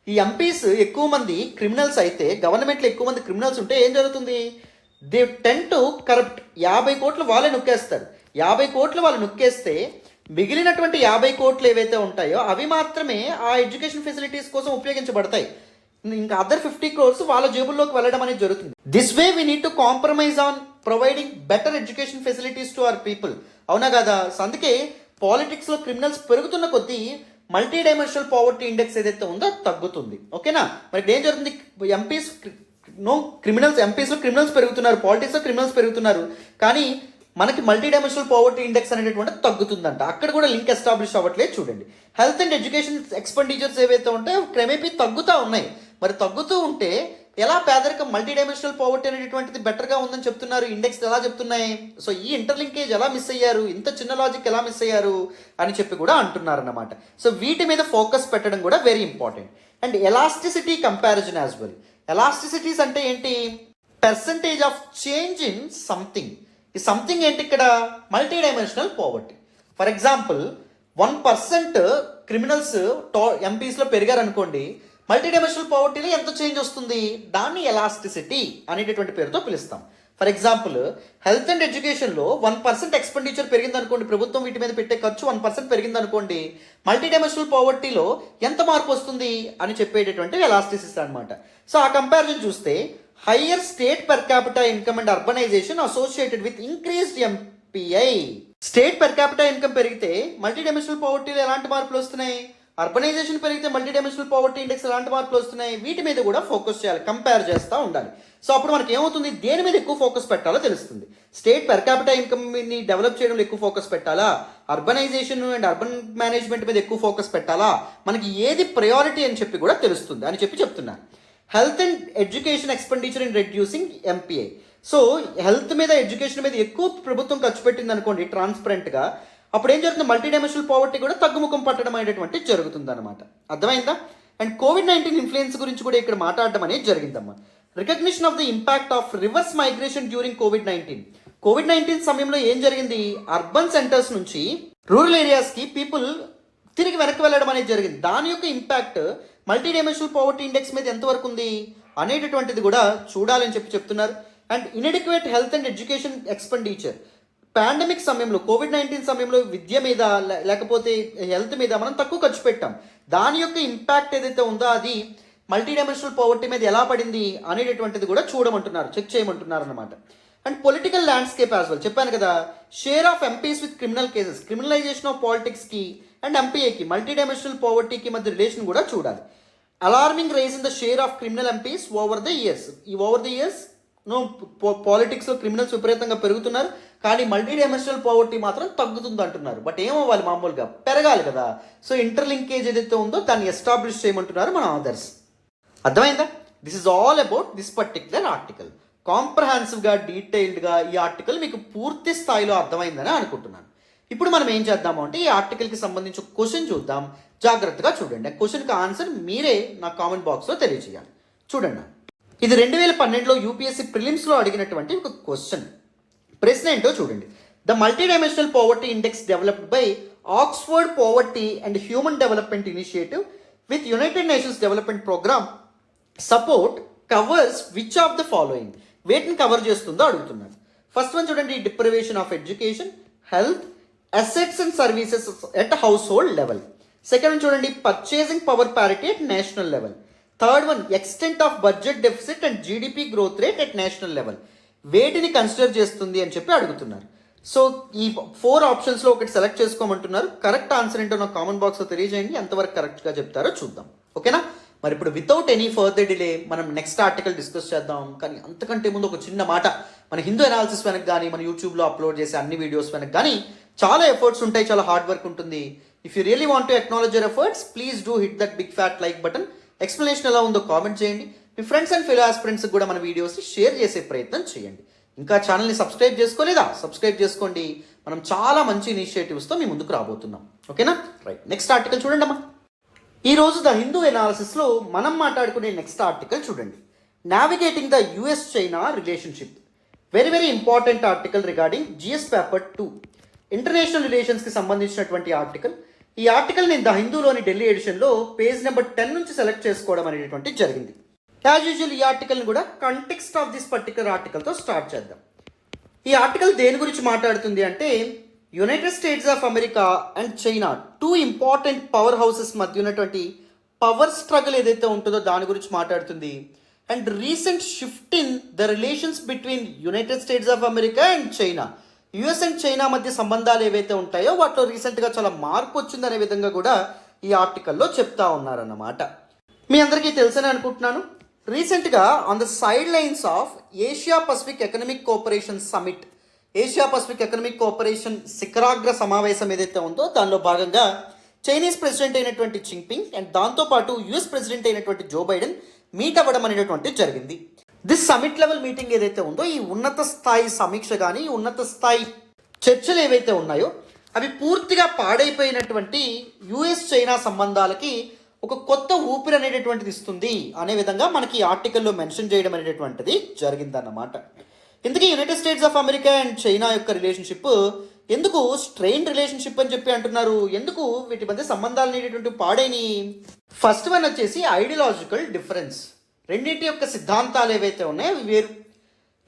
ఈ ఎంపీస్ ఎక్కువ మంది క్రిమినల్స్ అయితే, గవర్నమెంట్లో ఎక్కువ మంది క్రిమినల్స్ ఉంటే ఏం జరుగుతుంది? They ten to corrupt. 50 కోట్లు వాళ్ళే నొక్కేస్తారు. 50 కోట్లు వాళ్ళు నొక్కేస్తే మిగిలినటువంటి 50 కోట్లు ఏవైతే ఉంటాయో అవి మాత్రమే ఆ ఎడ్యుకేషన్ ఫెసిలిటీస్ కోసం ఉపయోగించబడతాయి. ఇంకా అదర్ 50 crores వాళ్ళ జేబుల్లోకి వెళ్ళడం అనేది జరుగుతుంది. This way we need to compromise on providing better education facilities to our people. అవునా కదా? అందుకే పాలిటిక్స్లో క్రిమినల్స్ పెరుగుతున్న కొద్దీ మల్టీ డైమెన్షనల్ పవర్టీ ఇండెక్స్ ఏదైతే ఉందో తగ్గుతుంది. ఓకేనా? మరి ఏం జరుగుతుంది? ఎంపీస్లో క్రిమినల్స్ పెరుగుతున్నారు, పాలిటిక్స్లో క్రిమినల్స్ పెరుగుతున్నారు, కానీ మనకి మల్టీ డైమెన్షనల్ పవర్టీ ఇండెక్స్ అనేటటువంటి తగ్గుతుందంట. అక్కడ కూడా లింక్ ఎస్టాబ్లిష్ అవ్వట్లేదు. చూడండి, హెల్త్ అండ్ ఎడ్యుకేషన్ ఎక్స్పెండిచర్స్ ఏవైతే ఉంటాయో క్రమేపీ తగ్గుతూ ఉన్నాయి. మరి తగ్గుతూ ఉంటే ఎలా పేదరికం మల్టీ డైమెన్షనల్ పవర్టీ అనేటువంటిది బెటర్గా ఉందని చెప్తున్నారు, ఇండెక్స్ ఎలా చెప్తున్నాయి? సో ఈ ఇంటర్లింకేజ్ ఎలా మిస్ అయ్యారు, ఇంత చిన్న లాజిక్ ఎలా మిస్ అయ్యారు అని చెప్పి కూడా అంటున్నారు అన్నమాట. సో వీటి మీద ఫోకస్ పెట్టడం కూడా very important. And elasticity comparison as well. Elasticities అంటే ఏంటి? Percentage of change in something. ఈ సంథింగ్ ఏంటి ఇక్కడ? Multi dimensional poverty. For example 1% criminals ఎంపీస్లో పెరిగారు అనుకోండి, మల్టీడైమెన్షనల్ పావర్టీలో ఎంత చేంజ్ వస్తుంది, దాన్ని ఎలాస్టిసిటీ అనేటటువంటి పేరుతో పిలుస్తాం. ఫర్ ఎగ్జాంపుల్, హెల్త్ అండ్ ఎడ్యుకేషన్లో 1% ఎక్స్పెండిచర్ పెరిగింది అనుకోండి, ప్రభుత్వం వీటి మీద పెట్టే ఖర్చు 1% పెరిగింది అనుకోండి, మల్టీడైమెన్షనల్ పావర్టీలో ఎంత మార్పు వస్తుంది అని చెప్పేటటువంటి ఎలాస్టిసిటీ అనమాట. సో ఆ కంపారిజన్ చూస్తే higher state per capita income and urbanisation associated with increased MPI. State per capita income పెరిగితే మల్టీడైమెన్షనల్ పావర్టీలో ఎలాంటి మార్పులు వస్తున్నాయి, అర్బనైజేషన్ పెరిగితే మల్టీడైమెన్షనల్ పావర్టీ ఇండెక్స్ ఎలాంటి మార్పులు వస్తున్నాయి, వీటి మీద కూడా ఫోకస్ చేయాలి, కంపేర్ చేస్తూ ఉండాలి. సో అప్పుడు మనకి ఏమవుతుంది, దేని మీద ఎక్కువ ఫోకస్ పెట్టాలో తెలుస్తుంది. స్టేట్ పర్ క్యాపిటల్ ఇన్కమ్ని డెవలప్ చేయడంలో ఎక్కువ ఫోకస్ పెట్టాలా, అర్బనైజేషన్ అండ్ అర్బన్ మేనేజ్మెంట్ మీద ఎక్కువ ఫోకస్ పెట్టాలా, మనకి ఏది ప్రయారిటీ అని చెప్పి కూడా తెలుస్తుంది అని చెప్పి చెప్తున్నారు. Health and education expenditure in reducing MPa. So health మీద ఎడ్యుకేషన్ మీద ఎక్కువ ప్రభుత్వం ఖర్చు పెట్టింది అనుకోండి ట్రాన్స్పరెంట్గా, అప్పుడు ఏం జరుగుతుంది, మల్టీడైమెన్షనల్ పావర్టీ కూడా తగ్గుముఖం పట్టడం అనేటువంటి జరుగుతుంది అనమాట. అర్థమైందా? అండ్ కోవిడ్-19 ఇన్ఫ్లుయెన్స్ గురించి కూడా ఇక్కడ మాట్లాడడం అనేది జరిగిందమ్మా. Recognition of the impact of reverse migration during COVID-19 సమయంలో ఏం జరిగింది, అర్బన్ సెంటర్స్ నుంచి రూరల్ ఏరియాస్కి పీపుల్ తిరిగి వెనక్కి వెళ్ళడం అనేది జరిగింది. దాని యొక్క ఇంపాక్ట్ మల్టీడైమెన్షనల్ పావర్టీ ఇండెక్స్ మీద ఎంతవరకు ఉంది అనేటటువంటిది కూడా చూడాలని చెప్పి చెప్తున్నారు. And inadequate health and education expenditure, pandemic సమయంలో కోవిడ్-19 సమయంలో విద్య మీద లేకపోతే హెల్త్ మీద మనం తక్కువ ఖర్చు పెట్టాం, దాని యొక్క ఇంపాక్ట్ ఏదైతే ఉందో అది మల్టీడైమెన్షనల్ పావర్టీ మీద ఎలా పడింది అనేటటువంటిది కూడా చూడమంటున్నారు, చెక్ చేయమంటున్నారు అనమాట. And political landscape as well, చెప్పాను కదా, share of MPs with criminal cases, criminalization of పాలిటిక్స్కి అండ్ ఎంపీఏకి మల్టీడైమెన్షనల్ పావర్టీకి మధ్య రిలేషన్ కూడా చూడాలి. Alarming rise in the share of criminal MPs over the years. పాలిటిక్స్లో క్రిమినల్స్ విపరీతంగా పెరుగుతున్నారు, కానీ మల్టీడైమెన్షనల్ పావర్టీ మాత్రం తగ్గుతుంది అంటున్నారు. బట్ ఏమవ్వాలి, మామూలుగా పెరగాలి కదా. సో ఇంటర్లింకేజ్ ఏదైతే ఉందో దాన్ని ఎస్టాబ్లిష్ చేయమంటున్నారు మన ఆథర్స్. అర్థమైందా? This is all about this particular article. కాంప్రహెన్సివ్గా డీటెయిల్డ్గా ఈ ఆర్టికల్ మీకు పూర్తి స్థాయిలో అర్థమైందని అనుకుంటున్నాను. ఇప్పుడు మనం ఏం చేద్దాము అంటే ఈ ఆర్టికల్కి సంబంధించి ఒక క్వశ్చన్ చూద్దాం, జాగ్రత్తగా చూడండి. ఆ క్వశ్చన్కి ఆన్సర్ మీరే నా కామెంట్ బాక్స్లో తెలియజేయాలి. చూడండి, ఇది 2012లో యూపీఎస్సీ ప్రిలిమ్స్లో అడిగినటువంటి ఒక క్వశ్చన్. ప్రశ్న ఏంటో చూడండి. The multidimensional poverty index developed by Oxford poverty and human development initiative with United Nations development programme support covers which of the following, వేటిని కవర్ చేస్తుందో అడుగుతున్నారు. ఫస్ట్ వన్ చూడండి, deprivation of education, health, assets and services at household level. Second one చూడండి, purchasing power parity at national level. Third one, extent of budget deficit and GDP growth rate at national level. వేటిని consider చేస్తుంది అని చెప్పి అడుగుతున్నారు. So ఈ 4 ఆప్షన్స్లో ఒకటి select చేసుకోమంటున్నారు. Correct answer ఏంటో నాకు కామెంట్ బాక్స్లో తెలియజేయండి, ఎంతవరకు కరెక్ట్గా చెప్తారో చూద్దాం. ఓకేనా? మరి ఇప్పుడు వితౌట్ ఎనీ ఫర్దర్ డిలే మనం నెక్స్ట్ ఆర్టికల్ డిస్కస్ చేద్దాం. కానీ అంతకంటే ముందు ఒక చిన్న మాట, మన హిందూ అనాలిసిస్ వెనక కానీ మన యూట్యూబ్లో అప్లోడ్ చేసే అన్ని వీడియోస్ వెనక కానీ చాలా ఎఫర్ట్స్ ఉంటాయి, చాలా హార్డ్ వర్క్ ఉంటుంది. If you really want to acknowledge your efforts, please do hit that big fat like button. Explanation ఎలా ఉందో కామెంట్ చేయండి. మీ ఫ్రెండ్స్ అండ్ ఫెలో ఆస్పిరెంట్స్కి కూడా మన వీడియోస్ని షేర్ చేసే ప్రయత్నం చేయండి. ఇంకా ఛానల్ని సబ్స్క్రైబ్ చేసుకోలేదా? సబ్స్క్రైబ్ చేసుకోండి. మనం చాలా మంచి ఇనిషియేటివ్స్తో మీ ముందుకు రాబోతున్నాం. ఓకేనా? రైట్, నెక్స్ట్ ఆర్టికల్ చూడండి అమ్మా. ఈరోజు ద హిందూ ఎనాలిసిస్లో మనం మాట్లాడుకునే నెక్స్ట్ ఆర్టికల్ చూడండి, navigating the US China relationship. Very very important article regarding GS paper 2, international రిలేషన్స్కి సంబంధించినటువంటి ఆర్టికల్. ఈ ఆర్టికల్ నేను ద హిందూలోని ఢిల్లీ ఎడిషన్లో పేజ్ నెంబర్ 10 నుంచి సెలెక్ట్ చేసుకోవడం అనేటువంటి జరిగింది. యాజ్ యూజువల్ ఈ ఆర్టికల్ని కూడా కంటెక్స్ట్ ఆఫ్ దిస్ పర్టికులర్ ఆర్టికల్తో స్టార్ట్ చేద్దాం. ఈ ఆర్టికల్ దేని గురించి మాట్లాడుతుంది అంటే, United States of America and China 2 important power houses మధ్య ఉన్నటువంటి పవర్ స్ట్రగుల్ ఏదైతే ఉంటుందో దాని గురించి మాట్లాడుతుంది. And recent shift in the relations between United States of America and China, US and China మధ్య సంబంధాలు ఏవైతే ఉంటాయో వాటిలో రీసెంట్గా చాలా మార్పు వచ్చిందనే విధంగా కూడా ఈ ఆర్టికల్లో చెప్తా ఉన్నారన్నమాట. మీ అందరికీ తెలుసని అనుకుంటున్నాను, రీసెంట్గా on the side lines of Asia Pacific economic cooperation summit, Asia Pacific economic cooperation శిఖరాగ్ర సమావేశం ఏదైతే ఉందో దానిలో భాగంగా చైనీస్ ప్రెసిడెంట్ అయినటువంటి జింగ్పింగ్ అండ్ దాంతోపాటు యుఎస్ ప్రెసిడెంట్ అయినటువంటి జో బైడెన్ మీట్ అవ్వడం అనేటువంటి జరిగింది. దిస్ సమిట్ లెవెల్ మీటింగ్ ఏదైతే ఉందో, ఈ ఉన్నత స్థాయి సమీక్ష కానీ ఉన్నత స్థాయి చర్చలు ఏవైతే ఉన్నాయో అవి పూర్తిగా పాడైపోయినటువంటి యుఎస్ చైనా సంబంధాలకి ఒక కొత్త ఊపిరి అనేటటువంటిది ఇస్తుంది అనే విధంగా మనకి ఆర్టికల్లో మెన్షన్ చేయడం అనేటటువంటిది జరిగిందన్నమాట. ఇందుకే United States of America and China యొక్క రిలేషన్షిప్ ఎందుకు స్ట్రెయిన్ రిలేషన్షిప్ అని చెప్పి అంటున్నారు? ఎందుకు వీటి మధ్య సంబంధాలు అనేటటువంటి పాడైని? ఫస్ట్ వన్ వచ్చేసి ఐడియాలజికల్ డిఫరెన్స్. రెండింటి యొక్క సిద్ధాంతాలు ఏవైతే ఉన్నాయో అవి వేరు.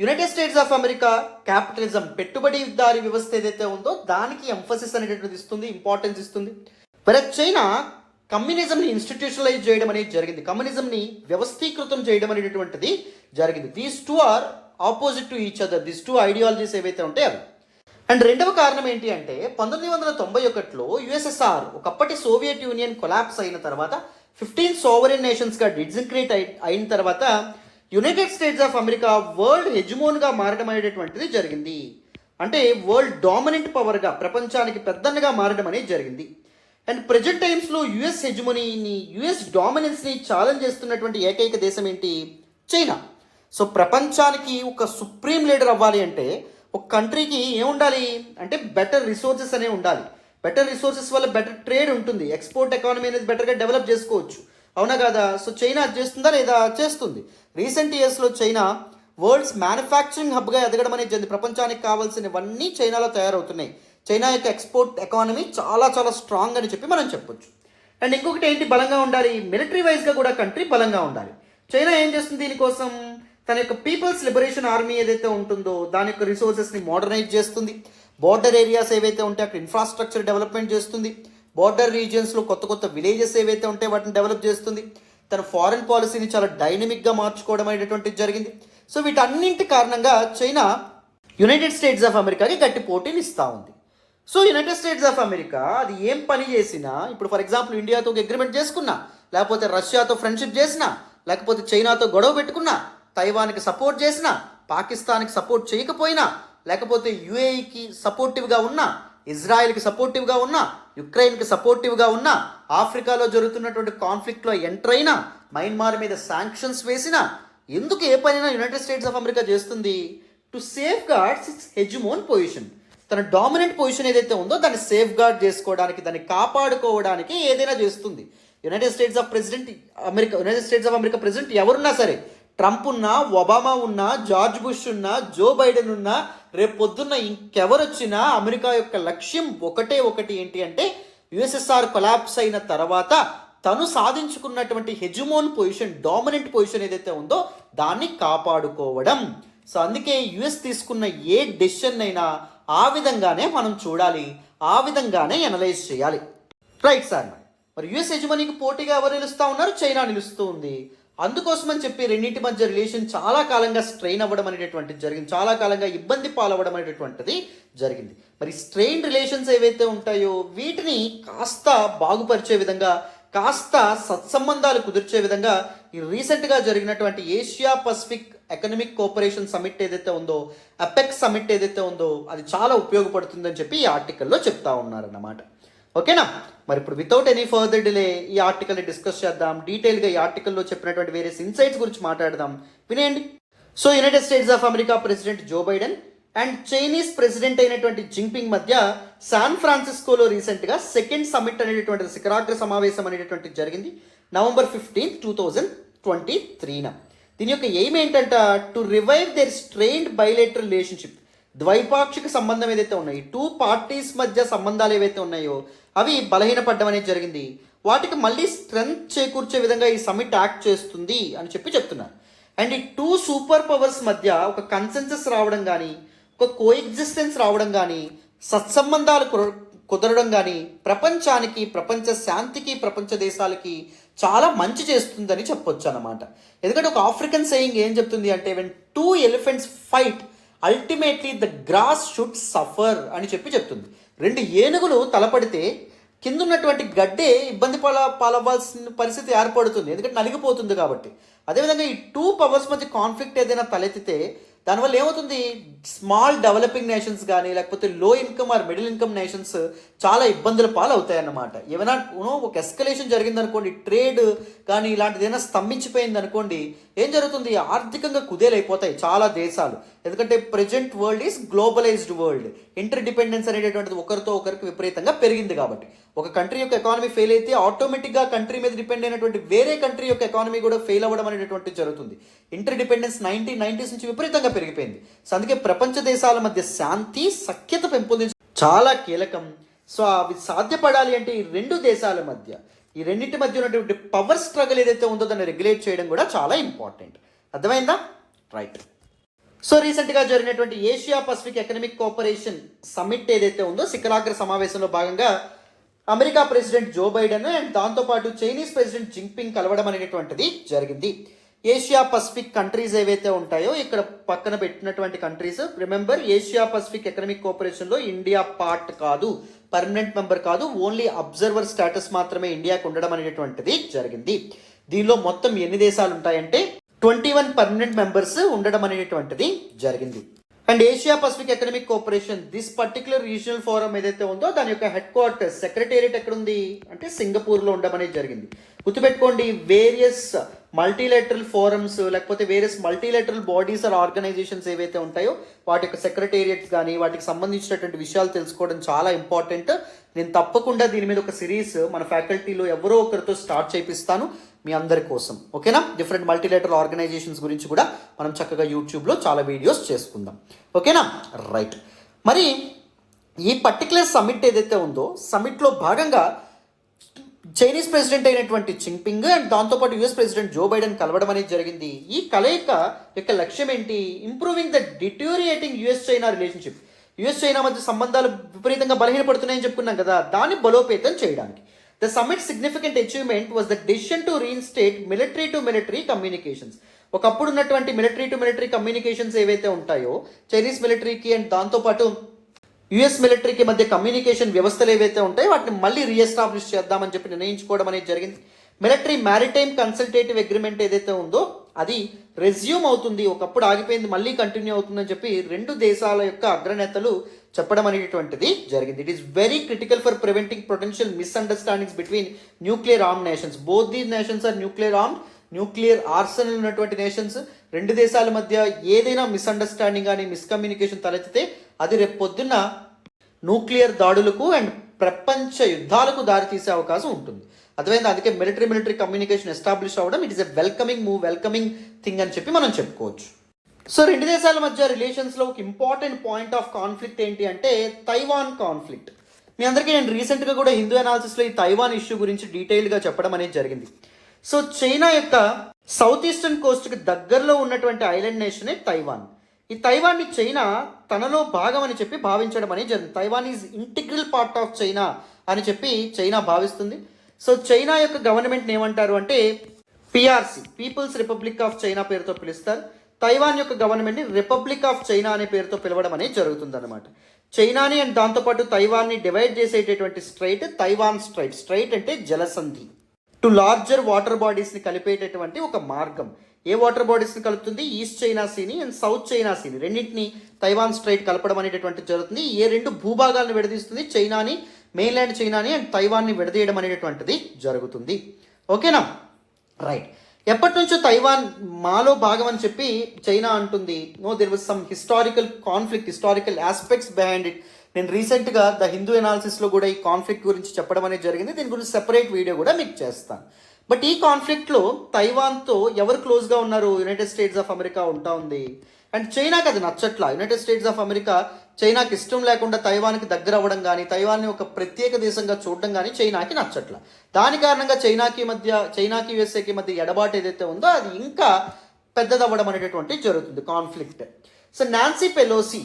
United States of America capitalism, పెట్టుబడిదారీ వ్యవస్థ ఏదైతే ఉందో దానికి ఎంఫసిస్ అనేటటువంటిది ఇస్తుంది, ఇంపార్టెన్స్ ఇస్తుంది. మరి చైనా కమ్యూనిజంని ఇన్స్టిట్యూషనలైజ్ చేయడం అనేది జరిగింది, కమ్యూనిజంని వ్యవస్థీకృతం చేయడం అనేటటువంటిది జరిగింది. These two are opposite to each other, these two ideologies ఏవైతే ఉంటాయో అవి. అండ్ రెండవ కారణం ఏంటి అంటే 1991లో యుఎస్ఎస్ఆర్, ఒకప్పటి సోవియట్ యూనియన్ కొలాప్స్ అయిన తర్వాత 15 సోవరెన్ నేషన్స్గా డిజింక్రేట్ అయిన తర్వాత United States of America world హెజమోన్గా మారడం అనేటటువంటిది జరిగింది. అంటే వరల్డ్ డామినెంట్ పవర్గా, ప్రపంచానికి పెద్దన్నగా మారడం అనేది జరిగింది. అండ్ ప్రజెంట్ టైమ్స్లో యుఎస్ హెజమోనీని, యుఎస్ డామినెన్స్ని ఛాలెంజ్ చేస్తున్నటువంటి ఏకైక దేశం ఏంటి? చైనా. సో ప్రపంచానికి ఒక సుప్రీం లీడర్ అవ్వాలి అంటే ఒక కంట్రీకి ఏముండాలి అంటే బెటర్ రిసోర్సెస్ అనేవి ఉండాలి. బెటర్ రిసోర్సెస్ వల్ల బెటర్ ట్రేడ్ ఉంటుంది, ఎక్స్పోర్ట్ ఎకానమీ అనేది బెటర్గా డెవలప్ చేసుకోవచ్చు. అవునా కాదా? సో చైనా అది చేస్తుందా లేదా? చేస్తుంది. రీసెంట్ ఇయర్స్లో చైనా వరల్డ్స్ మ్యానుఫ్యాక్చరింగ్ హబ్గా ఎదగడం అనేది జరిగింది. ప్రపంచానికి కావాల్సినవన్నీ చైనాలో తయారవుతున్నాయి. చైనా యొక్క ఎక్స్పోర్ట్ ఎకానమీ చాలా చాలా స్ట్రాంగ్ అని చెప్పి మనం చెప్పొచ్చు. అండ్ ఇంకొకటి ఏంటి, బలంగా ఉండాలి, మిలిటరీ వైజ్గా కూడా కంట్రీ బలంగా ఉండాలి. చైనా ఏం చేస్తుంది దీనికోసం? తన యొక్క పీపుల్స్ లిబరేషన్ ఆర్మీ ఏదైతే ఉంటుందో దాని యొక్క రిసోర్సెస్ని మోడర్నైజ్ చేస్తుంది. బార్డర్ ఏరియాస్ ఏవైతే ఉంటాయో అక్కడ ఇన్ఫ్రాస్ట్రక్చర్ డెవలప్మెంట్ చేస్తుంది. బార్డర్ రీజియన్స్లో కొత్త కొత్త విలేజెస్ ఏవైతే ఉంటాయో వాటిని డెవలప్ చేస్తుంది. తన ఫారెన్ పాలసీని చాలా డైనమిక్గా మార్చుకోవడం అనేటువంటిది జరిగింది. సో వీటన్నింటి కారణంగా చైనా యునైటెడ్ స్టేట్స్ ఆఫ్ అమెరికాకి గట్టి పోటీని ఇస్తూ ఉంది. So United States of America అది ఏం పని చేసినా, ఇప్పుడు ఫర్ ఎగ్జాంపుల్ ఇండియాతో ఒక అగ్రిమెంట్ చేసుకున్నా, లేకపోతే రష్యాతో ఫ్రెండ్షిప్ చేసినా, లేకపోతే చైనాతో గొడవ పెట్టుకున్నా, తైవాన్కి సపోర్ట్ చేసినా, పాకిస్తాన్కి సపోర్ట్ చేయకపోయినా, లేకపోతే యుఏఈకి సపోర్టివ్గా ఉన్నా, ఇజ్రాయెల్కి సపోర్టివ్గా ఉన్నా, యుక్రెయిన్కి సపోర్టివ్గా ఉన్నా, ఆఫ్రికాలో జరుగుతున్నటువంటి కాన్ఫ్లిక్ట్లో ఎంటర్ అయినా, మయన్మార్ మీద శాంక్షన్స్ వేసినా, ఎందుకు ఏ పనైనా యునైటెడ్ స్టేట్స్ ఆఫ్ అమెరికా చేస్తుంది? To safeguards its hegemon position. తన డామినెంట్ పొజిషన్ ఏదైతే ఉందో దాన్ని సేఫ్ గార్డ్ చేసుకోవడానికి, దాన్ని కాపాడుకోవడానికి ఏదైనా చేస్తుంది. United States of America president ఎవరున్నా సరే, ట్రంప్ ఉన్నా, ఒబామా ఉన్నా, జార్జ్ బుష్ ఉన్నా, జో బైడెన్ ఉన్నా, రేపు పొద్దున్న ఇంకెవరు వచ్చినా అమెరికా యొక్క లక్ష్యం ఒకటి ఏంటి అంటే యుఎస్ఎస్ఆర్ కొలాప్స్ అయిన తర్వాత తను సాధించుకున్నటువంటి హెజమోన్ పొజిషన్, డామినెంట్ పొజిషన్ ఏదైతే ఉందో దాన్ని కాపాడుకోవడం. సో అందుకే యుఎస్ తీసుకున్న ఏ డెసిషన్ అయినా ఆ విధంగానే మనం చూడాలి, ఆ విధంగానే అనలైజ్ చేయాలి. Right sir. మరి యుఎస్ హెజమనీకి పోటీగా ఎవరు నిలుస్తూ ఉన్నారు? చైనా నిలుస్తూ ఉంది. అందుకోసమని చెప్పి రెండింటి మధ్య రిలేషన్ చాలా కాలంగా స్ట్రెయిన్ అవ్వడం అనేటటువంటిది జరిగింది, చాలా కాలంగా ఇబ్బంది పాలవ్వడం అనేటటువంటిది జరిగింది. మరి స్ట్రెయిన్ రిలేషన్స్ ఏవైతే ఉంటాయో వీటిని కాస్త బాగుపరిచే విధంగా, కాస్త సత్సంబంధాలు కుదిర్చే విధంగా ఈ రీసెంట్గా జరిగినటువంటి Asia Pacific Economic cooperation summit ఏదైతే ఉందో, అపెక్స్ సమిట్ ఏదైతే ఉందో అది చాలా ఉపయోగపడుతుందని చెప్పి ఈ ఆర్టికల్లో చెప్తా ఉన్నారన్నమాట. ఓకేనా? మరి ఇప్పుడు వితౌట్ ఎనీ ఫర్దర్ డిలే ఈ ఆర్టికల్ని డిస్కస్ చేద్దాం. డీటెయిల్గా ఈ ఆర్టికల్లో చెప్పినటువంటి వేరియస్ ఇన్సైట్స్ గురించి మాట్లాడదాం, వినేయండి. So United States of America president Joe Biden and Chinese President అయినటువంటి జింగ్పింగ్ మధ్య శాన్ ఫ్రాన్సిస్కోలో రీసెంట్గా సెకండ్ సమిట్ అనేటటువంటి శిఖరాగ్ర సమావేశం అనేటటువంటి జరిగింది November 15, 2023. దీని యొక్క ఎయిమ్ ఏంటంట? To revive their strained bilateral relationship. ద్వైపాక్షిక సంబంధం ఏదైతే ఉన్నాయో, టూ పార్టీస్ మధ్య సంబంధాలు ఏవైతే ఉన్నాయో అవి బలహీనపడ్డం అనేది జరిగింది. వాటికి మళ్ళీ స్ట్రెంగ్త్ చేకూర్చే విధంగా ఈ సమిట్ యాక్ట్ చేస్తుంది అని చెప్పి చెప్తున్నారు. అండ్ ఈ టూ సూపర్ పవర్స్ మధ్య ఒక కన్సెన్సస్ రావడం కానీ, ఒక కోఎగ్జిస్టెన్స్ రావడం కానీ, సత్సంబంధాలు కుదరడం కానీ ప్రపంచానికి, ప్రపంచ శాంతికి, ప్రపంచ దేశాలకి చాలా మంచి చేస్తుందని చెప్పొచ్చు అన్నమాట. ఎందుకంటే ఒక ఆఫ్రికన్ సేయింగ్ ఏం చెప్తుంది అంటే, when two elephants fight ultimately the grass should suffer అని చెప్పి చెప్తుంది. రెండు ఏనుగులు తలపడితే కింద ఉన్నటువంటి గడ్డే ఇబ్బంది పాలవ్వాల్సిన పరిస్థితి ఏర్పడుతుంది, ఎందుకంటే నలిగిపోతుంది కాబట్టి. అదేవిధంగా ఈ టూ పవర్స్ మధ్య కాన్ఫ్లిక్ట్ ఏదైనా తలెత్తితే దానివల్ల ఏమవుతుంది? స్మాల్ డెవలపింగ్ నేషన్స్ కానీ, లేకపోతే లో income or middle income nations చాలా ఇబ్బందుల పాలు అవుతాయి అన్నమాట. ఏమైనా ఒక ఎస్కలేషన్ జరిగిందనుకోండి, ట్రేడ్ కానీ ఇలాంటిది ఏదైనా స్తంభించిపోయింది అనుకోండి, ఏం జరుగుతుంది? ఆర్థికంగా కుదేలైపోతాయి చాలా దేశాలు. ఎందుకంటే present world is globalised world. Inter dependence అనేటటువంటిది ఒకరితో ఒకరికి విపరీతంగా పెరిగింది కాబట్టి ఒక కంట్రీ యొక్క ఎకానమీ ఫెయిల్ అయితే ఆటోమేటిక్గా కంట్రీ మీద డిపెండ్ అయినటువంటి వేరే కంట్రీ యొక్క ఎకానమీ కూడా ఫెయిల్ అవ్వడం అనేటటువంటిది జరుగుతుంది. ఇంటర్ డిపెండెన్స్ 1990s నుంచి విపరీతంగా పెరిగిపోయింది. సో అందుకే ప్రపంచ దేశాల మధ్య శాంతి, సఖ్యత చాలా కీలకం. సో అవి సాధ్యపడాలి అంటే ఈ రెండు దేశాల మధ్య, ఈ రెండింటి మధ్య ఉన్నటువంటి పవర్ స్ట్రగుల్ ఏదైతే ఉందో దాన్ని రెగ్యులేట్ చేయడం కూడా చాలా ఇంపార్టెంట్. అర్థమైందా? రైట్. సో రీసెంట్గా జరిగినటువంటి Asia Pacific Economic Cooperation Summit ఏదైతే ఉందో, శిఖరాగ్ర సమావేశంలో భాగంగా America president Joe Biden and దాంతోపాటు చైనీస్ ప్రెసిడెంట్ జింగ్పింగ్ కలవడం అనేటువంటిది జరిగింది. ఏషియా పసిఫిక్ కంట్రీస్ ఏవైతే ఉంటాయో ఇక్కడ పక్కన పెట్టినటువంటి countries, remember Asia Pacific economic కోఆపరేషన్లో ఇండియా పార్ట్ కాదు, పర్మనెంట్ మెంబర్ కాదు, ఓన్లీ అబ్జర్వర్ స్టేటస్ మాత్రమే ఇండియాకు ఉండడం అనేటువంటిది జరిగింది. దీనిలో మొత్తం ఎన్ని దేశాలు ఉంటాయంటే 21 పర్మనెంట్ మెంబర్స్ ఉండడం అనేటువంటిది జరిగింది. And Asia Pacific Economic cooperation this particular regional forum ఏదైతే ఉందో దాని యొక్క హెడ్ క్వార్టర్స్ సెక్రటేరియట్ ఎక్కడుంది అంటే సింగపూర్లో ఉండడం అనేది జరిగింది. గుర్తుపెట్టుకోండి, వేరియస్ మల్టీలేటరల్ ఫోరమ్స్ లేకపోతే various multilateral bodies or organisations ఏవైతే ఉంటాయో వాటి యొక్క సెక్రటేరియట్స్ కానీ వాటికి సంబంధించినటువంటి విషయాలు తెలుసుకోవడం చాలా ఇంపార్టెంట్. నేను తప్పకుండా దీని మీద ఒక సిరీస్ మన ఫ్యాకల్టీలో ఎవరో ఒకరితో స్టార్ట్ చేపిస్తాను మీ అందరి కోసం. ఓకేనా? డిఫరెంట్ మల్టీలేటరల్ ఆర్గనైజేషన్స్ గురించి కూడా మనం చక్కగా యూట్యూబ్లో చాలా వీడియోస్ చేసుకుందాం. ఓకేనా? రైట్. మరి ఈ పర్టికులర్ సమ్మిట్ ఏదైతే ఉందో సమ్మిట్లో భాగంగా చైనీస్ ప్రెసిడెంట్ అయినటువంటి జింగ్పింగ్ అండ్ దాంతోపాటు యుఎస్ ప్రెసిడెంట్ జో బైడెన్ కలవడం అనేది జరిగింది. ఈ కలయిక యొక్క లక్ష్యం ఏంటి? Improving the deteriorating US China relationship. US China మధ్య సంబంధాలు విపరీతంగా బలహీనపడుతున్నాయని చెప్పుకున్నాం కదా, దాన్ని బలోపేతం చేయడానికి. The summit's significant achievement was the decision to reinstate military to military communications. ఒకప్పుడు ఉన్నటువంటి మిలిటరీ టు మిలిటరీ కమ్యూనికేషన్స్ ఏవైతే ఉంటాయో చైనీస్ మిలిటరీకి అండ్ దాంతోపాటు యుఎస్ మిలిటరీకి మధ్య కమ్యూనికేషన్ వ్యవస్థలు ఏవైతే ఉంటాయో వాటిని మళ్ళీ రీఎస్టాబ్లిష్ చేద్దామని చెప్పి నిర్ణయించుకోవడం అనేది జరిగింది. మిలిటరీ మ్యారిటైమ్ కన్సల్టేటివ్ అగ్రిమెంట్ ఏదైతే ఉందో అది రెజ్యూమ్ అవుతుంది, ఒకప్పుడు ఆగిపోయింది మళ్ళీ కంటిన్యూ అవుతుందని చెప్పి రెండు దేశాల యొక్క అగ్రనేతలు చెప్పడం అనేటువంటిది జరిగింది. It is very critical for preventing potential misunderstandings between nuclear arm nations. Both these nations are nuclear arm, nuclear arsenal ఉన్నటువంటి నేషన్స్. రెండు దేశాల మధ్య ఏదైనా మిస్అండర్స్టాండింగ్ కానీ మిస్కమ్యూనికేషన్ తలెత్తితే అది రేపు పొద్దున్న న్యూక్లియర్ దాడులకు అండ్ ప్రపంచ యుద్ధాలకు దారితీసే అవకాశం ఉంటుంది. అర్థమైంది? అందుకే మిలిటరీ కమ్యూనికేషన్ ఎస్టాబ్లిష్ అవ్వడం it is a welcoming move, welcoming thing అని చెప్పి మనం చెప్పుకోవచ్చు. సో రెండు దేశాల మధ్య రిలేషన్స్లో ఒక ఇంపార్టెంట్ పాయింట్ ఆఫ్ కాన్ఫ్లిక్ట్ ఏంటి అంటే తైవాన్ కాన్ఫ్లిక్ట్. మీ అందరికీ నేను రీసెంట్గా కూడా హిందూ అనాలిసిస్లో ఈ తైవాన్ ఇష్యూ గురించి డీటెయిల్గా చెప్పడం అనేది జరిగింది. సో చైనా యొక్క సౌత్ ఈస్టర్న్ కోస్ట్కి దగ్గరలో ఉన్నటువంటి ఐలాండ్ నేషనే తైవాన్. ఈ తైవాన్ని చైనా తనలో భాగం అని చెప్పి భావించడం అనేది జరిగింది. Taiwan is integral part of China అని చెప్పి చైనా భావిస్తుంది. సో చైనా యొక్క గవర్నమెంట్ని ఏమంటారు అంటే PRC, People's Republic of China పేరుతో పిలుస్తారు. తైవాన్ యొక్క గవర్నమెంట్ని రిపబ్లిక్ ఆఫ్ చైనా అనే పేరుతో పిలవడం అనేది జరుగుతుంది అనమాట. చైనాని అండ్ దాంతోపాటు తైవాన్ని డివైడ్ చేసేటటువంటి స్ట్రైట్ తైవాన్ స్ట్రైట్. స్ట్రైట్ అంటే జలసంధి. టు లార్జర్ వాటర్ బాడీస్ని కలిపేటటువంటి ఒక మార్గం. ఏ వాటర్ బాడీస్ని కలుపుతుంది? ఈస్ట్ చైనా సీని అండ్ సౌత్ చైనా సీని రెండింటిని తైవాన్ స్ట్రైట్ కలపడం అనేటటువంటిది జరుగుతుంది. ఏ రెండు భూభాగాలను విడదీస్తుంది? చైనాని, మెయిన్లాండ్ చైనాని అండ్ తైవాన్ని విడదీయడం అనేటటువంటిది జరుగుతుంది. ఓకేనా? రైట్. ఎప్పటి నుంచో తైవాన్ మాలో భాగం అని చెప్పి చైనా అంటుంది. No, there was some historical conflict, historical aspects behind it. నేను రీసెంట్గా ద హిందూ అనాలిసిస్లో కూడా ఈ కాన్ఫ్లిక్ట్ గురించి చెప్పడం అనేది జరిగింది. దీని గురించి సెపరేట్ వీడియో కూడా మీకు చేస్తాను. బట్ ఈ కాన్ఫ్లిక్ట్లో తైవాన్తో ఎవరు క్లోజ్గా ఉన్నారు? యునైటెడ్ స్టేట్స్ ఆఫ్ అమెరికా ఉంటా ఉంది. అండ్ చైనాకి అది నచ్చట్లా. యునైటెడ్ స్టేట్స్ ఆఫ్ అమెరికా చైనాకి ఇష్టం లేకుండా తైవాన్కి దగ్గర అవ్వడం కానీ తైవాన్ని ఒక ప్రత్యేక దేశంగా చూడడం కానీ చైనాకి నచ్చట్లా. దాని కారణంగా చైనాకి యుఎస్ఏకి మధ్య ఎడబాటు ఏదైతే ఉందో అది ఇంకా పెద్దదవ్వడం అనేటటువంటి జరుగుతుంది conflict. So Nancy Pelosi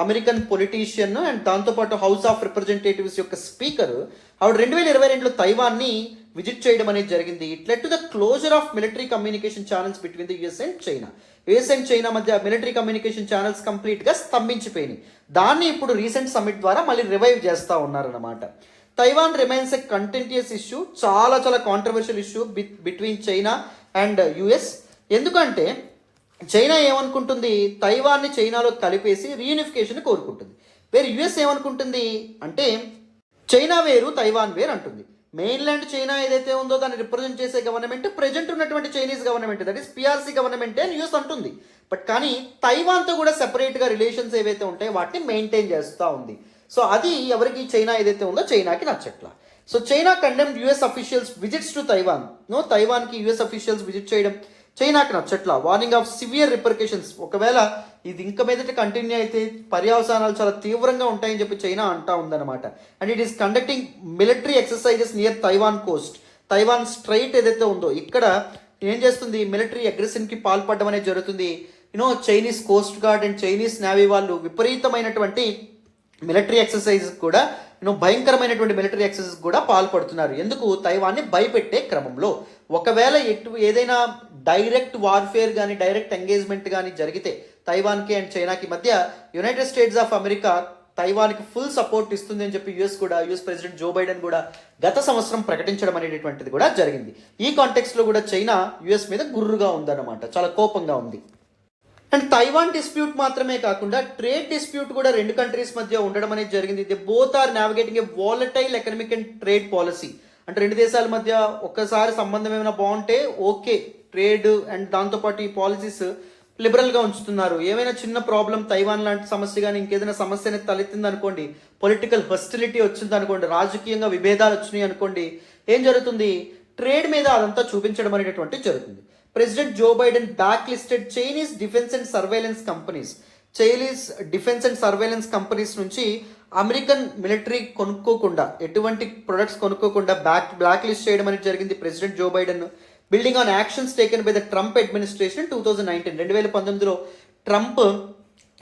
American politician and దాంతోపాటు హౌస్ ఆఫ్ రిప్రజెంటేటివ్స్ యొక్క స్పీకర్ ఆవిడ 2022లో తైవాన్ని విజిట్ చేయడం అనేది జరిగింది. It led to the closure of military communication channels between the US and China. US and China మధ్య మిలిటరీ కమ్యూనికేషన్ ఛానల్స్ కంప్లీట్గా స్తంభించిపోయినాయి. దాన్ని ఇప్పుడు రీసెంట్ సమ్మిట్ ద్వారా మళ్ళీ రివైవ్ చేస్తూ ఉన్నారన్నమాట. తైవాన్ రిమైన్స్ ఎ కంటెంటియస్ ఇష్యూ, చాలా controversial issue between China and US. ఎందుకంటే చైనా ఏమనుకుంటుంది? తైవాన్ని చైనాలో కలిపేసి రీయూనిఫికేషన్ కోరుకుంటుంది. వేరు యుఎస్ ఏమనుకుంటుంది అంటే చైనా వేరు తైవాన్ వేరు అంటుంది. మెయిన్లాండ్ చైనా ఏదైతే ఉందో దాన్ని రిప్రజెంట్ చేసే గవర్నమెంట్ ప్రెజెంట్ ఉన్నటువంటి Chinese government, that is PRC గవర్నమెంటే అని యూఎస్ అంటుంది. బట్ కానీ తైవాన్తో కూడా సెపరేట్గా రిలేషన్స్ ఏవైతే ఉంటాయో వాటిని మెయింటైన్ చేస్తూ ఉంది. సో అది ఎవరికి చైనా ఏదైతే ఉందో చైనాకి నచ్చట్లా. So China condemn US officials visits to Taiwan. తైవాన్కి యుఎస్ అఫీషియల్స్ విజిట్ చేయడం చైనాకి నచ్చట్లా. వార్నింగ్ ఆఫ్ సివియర్ రిపర్కేషన్స్, ఒకవేళ ఇది ఇంకా మీదట కంటిన్యూ అయితే పర్యవసానాలు చాలా తీవ్రంగా ఉంటాయని చెప్పి చైనా అంటా ఉందన్నమాట. And it is conducting military exercises near Taiwan Coast. Taiwan straight ఏదైతే ఉందో ఇక్కడ ఏం చేస్తుంది, మిలిటరీ అగ్రెషన్కి పాల్పడడం అనేది జరుగుతుంది. Chinese coast guard and Chinese navy వాళ్ళు విపరీతమైనటువంటి మిలిటరీ ఎక్సర్సైజ్ కూడా భయంకరమైనటువంటి మిలిటరీ ఎక్సర్సైజ్ కూడా పాల్పడుతున్నారు. ఎందుకు? తైవాన్ని భయపెట్టే క్రమంలో. ఒకవేళ ఏదైనా డైరెక్ట్ వార్ఫేర్ కానీ డైరెక్ట్ ఎంగేజ్మెంట్ కానీ జరిగితే తైవాన్కి అండ్ చైనాకి మధ్య యునైటెడ్ స్టేట్స్ ఆఫ్ అమెరికా తైవాన్కి ఫుల్ సపోర్ట్ ఇస్తుంది అని చెప్పి యుఎస్ ప్రెసిడెంట్ జో బైడెన్ కూడా గత సంవత్సరం ప్రకటించడం అనేటటువంటిది కూడా జరిగింది. ఈ కాంటెక్స్లో కూడా చైనా యుఎస్ మీద గుర్రుగా ఉందన్నమాట, చాలా కోపంగా ఉంది. అండ్ తైవాన్ డిస్ప్యూట్ మాత్రమే కాకుండా ట్రేడ్ డిస్ప్యూట్ కూడా రెండు కంట్రీస్ మధ్య ఉండడం అనేది జరిగింది. The both are navigating a volatile economic and trade policy. అంటే రెండు దేశాల మధ్య ఒక్కసారి సంబంధం ఏమైనా బాగుంటే ఓకే, ట్రేడ్ అండ్ దాంతోపాటు ఈ పాలసీస్ లిబరల్గా ఉంచుతున్నారు. ఏమైనా చిన్న ప్రాబ్లం, తైవాన్ లాంటి సమస్య కానీ ఇంకేదైనా సమస్య అనేది తలెత్తింది అనుకోండి, పొలిటికల్ హస్టిలిటీ వచ్చింది అనుకోండి, రాజకీయంగా విభేదాలు వచ్చినాయి అనుకోండి, ఏం జరుగుతుంది? ట్రేడ్ మీద అదంతా చూపించడం అనేటటువంటి జరుగుతుంది. President Joe Biden back listed Chinese defence and surveillance companies. Chinese defence and surveillance companies నుంచి అమెరికన్ మిలిటరీ కొనుక్కోకుండా, ఎటువంటి ప్రొడక్ట్స్ కొనుక్కోకుండా బ్లాక్ లిస్ట్ చేయడం అనేది జరిగింది president Joe Biden. Building on actions taken by the Trump administration 2019 Trump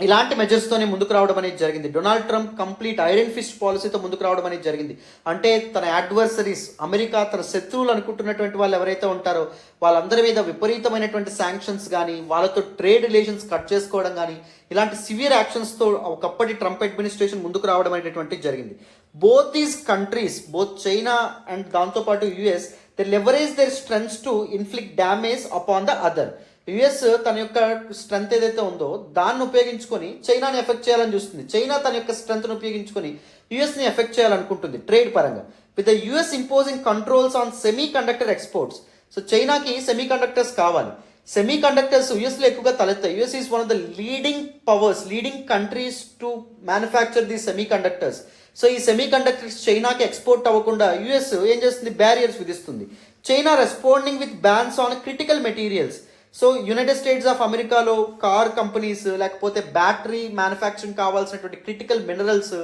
ఇలాంటి మెజర్స్తోనే ముందుకు రావడం అనేది జరిగింది. Donald Trump complete iron fist పాలసీతో ముందుకు రావడం అనేది జరిగింది. అంటే తన అడ్వర్సరీస్, అమెరికా తన శత్రువులు అనుకుంటున్నటువంటి వాళ్ళు ఎవరైతే ఉంటారో వాళ్ళందరి మీద విపరీతమైనటువంటి శాంక్షన్స్ కానీ, వాళ్ళతో ట్రేడ్ రిలేషన్స్ కట్ చేసుకోవడం కానీ, ఇలాంటి సివియర్ యాక్షన్స్తో ఒకప్పటి ట్రంప్ అడ్మినిస్ట్రేషన్ ముందుకు రావడం అనేటటువంటి జరిగింది. Both these countries, both China and దాంతోపాటు US, they leverage their strengths to inflict damage upon the other. US తన యొక్క స్ట్రెంత్ ఏదైతే ఉందో దాన్ని ఉపయోగించుకొని చైనాని ఎఫెక్ట్ చేయాలని చూస్తుంది. చైనా తన యొక్క స్ట్రెంత్ను ఉపయోగించుకొని యుఎస్ని ఎఫెక్ట్ చేయాలనుకుంటుంది ట్రేడ్ పరంగా. With the US imposing controls on semi conductor exports. So చైనాకి సెమీ కండక్టర్స్ కావాలి. సెమీ కండక్టర్స్ యుఎస్లో ఎక్కువగా తలెత్తాయి. US is one of the leading powers, leading countries to manufacture the semi conductors. So ఈ semi conductors చైనాకి export అవ్వకుండా US ఏం చేస్తుంది? బ్యారియర్స్ విధిస్తుంది. China responding with bans on critical materials. So United States of అమెరికాలో car companies, లేకపోతే battery manufacturing కావాల్సినటువంటి critical minerals,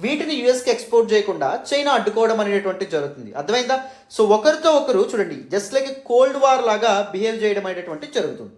వీటిని యుఎస్కి ఎక్స్పోర్ట్ చేయకుండా చైనా అడ్డుకోవడం అనేటువంటి జరుగుతుంది. అర్థమైందా? సో ఒకరితో ఒకరు చూడండి, జస్ట్ లైక్ కోల్డ్ వార్ లాగా బిహేవ్ చేయడం అనేటువంటి జరుగుతుంది.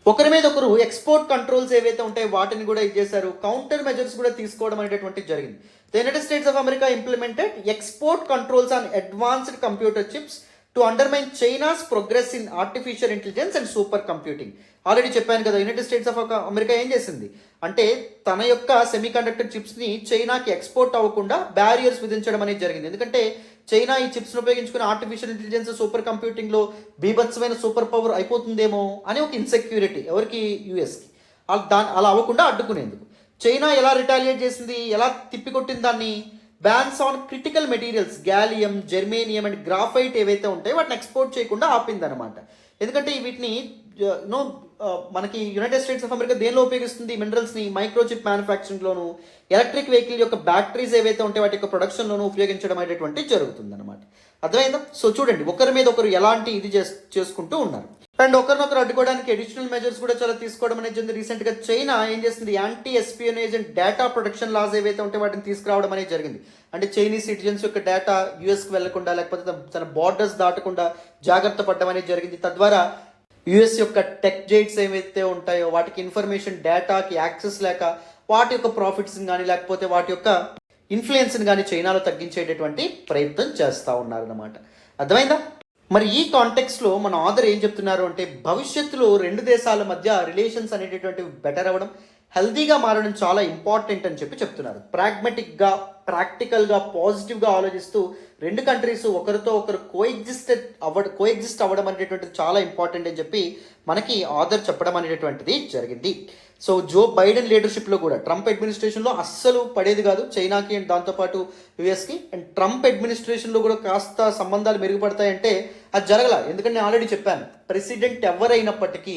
ఒకరి మీద ఒకరు ఎక్స్పోర్ట్ కంట్రోల్స్ ఏవైతే ఉంటాయో వాటిని కూడా ఇచ్చేశారు. కౌంటర్ మెజర్స్ కూడా తీసుకోవడం అనేటువంటి జరిగింది. The United States of America implemented export controls on advanced computer chips to undermine China's progress in artificial intelligence and super computing. Already చెప్పాను కదా, యునైటెడ్ స్టేట్స్ ఆఫ్ అమెరికా ఏం చేసింది అంటే తన యొక్క సెమీ కండక్టర్ చిప్స్ని చైనాకి ఎక్స్పోర్ట్ అవ్వకుండా బ్యారియర్స్ విధించడం అనేది జరిగింది. ఎందుకంటే చైనా ఈ చిప్స్ను ఉపయోగించుకుని ఆర్టిఫిషియల్ ఇంటెలిజెన్స్, సూపర్ కంప్యూటింగ్లో బీభత్సమైన సూపర్ పవర్ అయిపోతుందేమో అని ఒక ఇన్సెక్యూరిటీ ఎవరికి? యుఎస్కి. అలా అవ్వకుండా అడ్డుకునేందుకు చైనా ఎలా రిటాలియేట్ చేసింది, ఎలా తిప్పికొట్టింది దాన్ని? Bans on critical materials, gallium, germanium and graphite ఏవైతే ఉంటాయో వాటిని ఎక్స్పోర్ట్ చేయకుండా ఆపిందనమాట. ఎందుకంటే వీటిని మనకి యునైటెడ్ స్టేట్స్ ఆఫ్ అమెరికా దేనిలో ఉపయోగిస్తుంది? మినరల్స్ని మైక్రోచిప్ మ్యానుఫ్యాక్చరింగ్లోను, ఎలక్ట్రిక్ వెహికల్ యొక్క బ్యాటరీస్ ఏవైతే ఉంటాయో వాటి యొక్క ప్రొడక్షన్లోనూ ఉపయోగించడం అనేటువంటి జరుగుతుంది అనమాట. అర్థమైందా? సో చూడండి, ఒకరి మీద ఒకరు ఎలాంటి ఇది చేసుకుంటూ ఉన్నారు. అండ్ ఒకరినొకరు అడ్డుకోవడానికి అడిషనల్ మెజర్స్ కూడా చాలా తీసుకోవడం అనేది జరిగింది. రీసెంట్గా చైనా ఏం చేస్తుంది? Anti espionage and data protection laws ఏవైతే ఉంటే వాటిని తీసుకురావడం అనేది జరిగింది. అంటే చైనీస్ సిటిజన్స్ యొక్క డేటా యుఎస్కి వెళ్లకుండా, లేకపోతే తన బార్డర్స్ దాటకుండా జాగ్రత్త పడడం అనేది జరిగింది. తద్వారా యుఎస్ యొక్క టెక్ జైట్స్ ఏవైతే ఉంటాయో వాటికి ఇన్ఫర్మేషన్ డేటాకి యాక్సెస్ లేక వాటి యొక్క ప్రాఫిట్స్ని కానీ లేకపోతే వాటి యొక్క ఇన్ఫ్లుయెన్స్ని కానీ చైనాలో తగ్గించేటటువంటి ప్రయత్నం చేస్తూ ఉన్నారన్నమాట. అర్థమైందా? మరి ఈ కాంటెక్స్లో మన ఆథర్ ఏం చెప్తున్నారు అంటే భవిష్యత్తులో రెండు దేశాల మధ్య రిలేషన్స్ అనేటటువంటివి బెటర్ అవ్వడం, హెల్తీగా మారడం చాలా ఇంపార్టెంట్ అని చెప్తున్నారు. ప్రాగ్మెటిక్గా, ప్రాక్టికల్గా, పాజిటివ్గా ఆలోచిస్తూ రెండు కంట్రీస్ ఒకరితో ఒకరు కోఎగ్జిస్ట్ అవ్వడం అనేటటువంటిది చాలా ఇంపార్టెంట్ అని చెప్పి మనకి ఆథర్ చెప్పడం అనేటటువంటిది జరిగింది. సో జో బైడెన్ లీడర్షిప్లో కూడా ట్రంప్ అడ్మినిస్ట్రేషన్లో అస్సలు పడేది కాదు చైనాకి అండ్ దాంతోపాటు యుఎస్కి. అండ్ ట్రంప్ అడ్మినిస్ట్రేషన్లో కూడా కాస్త సంబంధాలు మెరుగుపడతాయంటే అది జరగల. ఎందుకంటే నేను ఆల్రెడీ చెప్పాను, ప్రెసిడెంట్ ఎవరైనప్పటికీ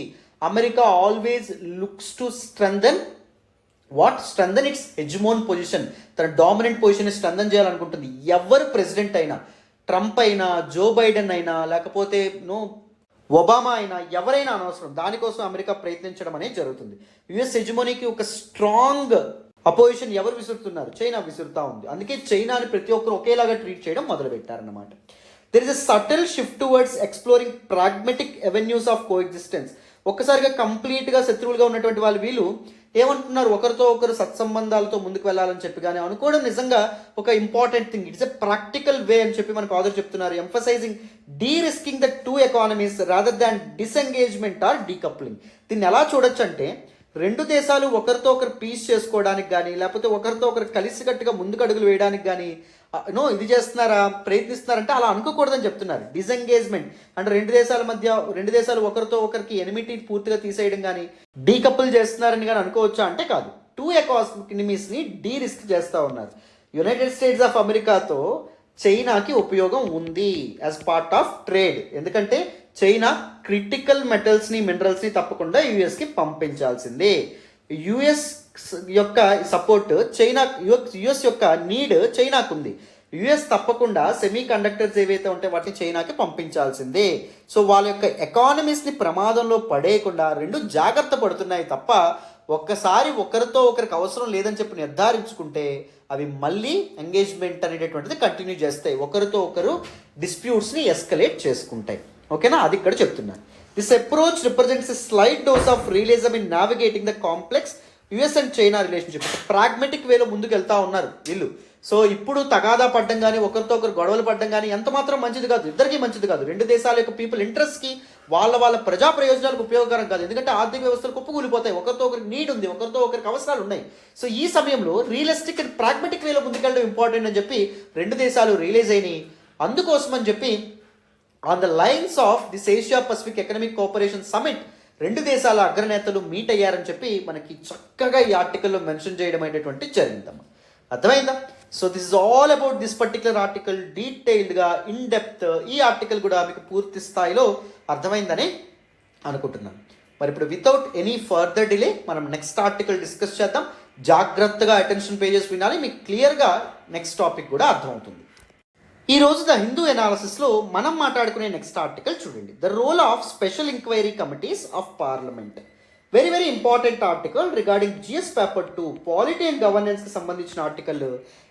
America always looks to strengthen its hegemon position. తన డామినెంట్ పొజిషన్ స్ట్రెంథెన్ చేయాలనుకుంటుంది. ఎవరు ప్రెసిడెంట్ అయినా, ట్రంప్ అయినా, జో బైడెన్ అయినా, లేకపోతే ఒబామా అయినా ఎవరైనా అనవసరం, దానికోసం అమెరికా ప్రయత్నించడం అనేది జరుగుతుంది. యుఎస్ హెజిమోనీకి ఒక స్ట్రాంగ్ అపోజిషన్ ఎవరు విసురుతున్నారు? చైనా విసురుతా ఉంది. అందుకే చైనాని ప్రతి ఒక్కరు ఒకేలాగా ట్రీట్ చేయడం మొదలు పెట్టారన్నమాట. There is a subtle shift towards exploring pragmatic avenues of coexistence. ఒక్కసారిగా కంప్లీట్గా శత్రువులుగా ఉన్నటువంటి వీళ్ళు ఏమంటున్నారు? ఒకరితో ఒకరు సత్సంబంధాలతో ముందుకు వెళ్ళాలని చెప్పి కానీ అనుకోవడం నిజంగా ఒక important thing. It's a practical way అని చెప్పి మనకు ఆథర్ చెప్తున్నారు. Emphasising de risking the two economies rather than disengagement or decoupling. దీన్ని ఎలా చూడొచ్చు అంటే, రెండు దేశాలు ఒకరితో ఒకరు పీస్ చేసుకోవడానికి కానీ, లేకపోతే ఒకరితో ఒకరు కలిసికట్టుగా ముందుకు అడుగులు వేయడానికి కానీ ఇది చేస్తున్నారా, ప్రయత్నిస్తున్నారంటే అలా అనుకోకూడదని చెప్తున్నారు. డిసెంగేజ్మెంట్ అంటే రెండు దేశాలు ఒకరితో ఒకరికి ఎనిమిటీ పూర్తిగా తీసేయడం కానీ, డీకపుల్ చేస్తున్నారని కానీ అనుకోవచ్చా అంటే కాదు. టూ ఎకానమీస్ని డీ రిస్క్ చేస్తూ ఉన్నారు. యునైటెడ్ స్టేట్స్ ఆఫ్ అమెరికాతో చైనాకి ఉపయోగం ఉంది యాజ్ పార్ట్ ఆఫ్ ట్రేడ్. ఎందుకంటే చైనా క్రిటికల్ మెటల్స్ని, మినరల్స్ని తప్పకుండా యుఎస్కి పంపించాల్సిందే. యుఎస్ యొక్క సపోర్ట్ యుఎస్ యొక్క నీడ్ చైనాకు ఉంది. యుఎస్ తప్పకుండా సెమీ కండక్టర్స్ ఏవైతే ఉంటాయో వాటిని చైనాకి పంపించాల్సిందే. సో వాళ్ళ యొక్క ఎకానమీస్ని ప్రమాదంలో పడేయకుండా రెండు జాగ్రత్త పడుతున్నాయి తప్ప, ఒక్కసారి ఒకరితో ఒకరికి అవసరం లేదని చెప్పి నిర్ధారించుకుంటే అవి మళ్ళీ ఎంగేజ్మెంట్ అనేటటువంటిది కంటిన్యూ చేస్తాయి, ఒకరితో ఒకరు డిస్ప్యూట్స్ని ఎస్కలేట్ చేసుకుంటాయి. ఓకేనా? అది ఇక్కడ చెప్తున్నాను. This approach represents a slight dose of realism in navigating the complex US and China relationship. Pragmatic వేలో ముందుకు వెళ్తా ఉన్నారు వీళ్ళు. సో ఇప్పుడు తగాదా పడ్డం కానీ, ఒకరితో ఒకరు గొడవలు పడ్డం కానీ ఎంత మాత్రం మంచిది కాదు, ఇద్దరికీ మంచిది కాదు. రెండు దేశాల యొక్క పీపుల్ ఇంట్రెస్ట్కి, వాళ్ళ ప్రజా ప్రయోజనాలకు ఉపయోగకరం కాదు. ఎందుకంటే ఆర్థిక వ్యవస్థలు కుప్పకూలిపోతాయి, ఒకరితో ఒకరికి నీడ్ ఉంది, ఒకరితో ఒకరికి అవసరాలు ఉన్నాయి. సో ఈ సమయంలో రియలిస్టిక్ అండ్ ప్రాగ్మెటిక్ వేలో ముందుకెళ్ళడం ఇంపార్టెంట్ అని చెప్పి రెండు దేశాలు రియలైజ్ అయినాయి. అందుకోసం అని చెప్పి on the lines of this Asia Pacific Economic cooperation summit రెండు దేశాల అగ్రనేతలు మీట్ అయ్యారని చెప్పి మనకి చక్కగా ఈ ఆర్టికల్లో మెన్షన్ చేయడం అనేటువంటి జరిగిందమ్మా. అర్థమైందా? So this is all about this particular article. డీటెయిల్డ్గా ఇన్ డెప్త్ ఈ ఆర్టికల్ కూడా మీకు పూర్తి స్థాయిలో అర్థమైందని అనుకుంటున్నాను. మరి ఇప్పుడు వితౌట్ ఎనీ ఫర్దర్ డిలే మనం నెక్స్ట్ ఆర్టికల్ డిస్కస్ చేద్దాం. జాగ్రత్తగా అటెన్షన్ పేజెస్ వినాలి, మీకు క్లియర్గా నెక్స్ట్ టాపిక్ కూడా అర్థమవుతుంది. ఈ రోజు ద హిందూ ఎనాలిసిస్లో మనం మాట్లాడుకునే నెక్స్ట్ ఆర్టికల్ చూడండి. The role of special enquiry committees of parliament. Very very important article regarding GS paper 2 polity and గవర్నెన్స్కి సంబంధించిన ఆర్టికల్.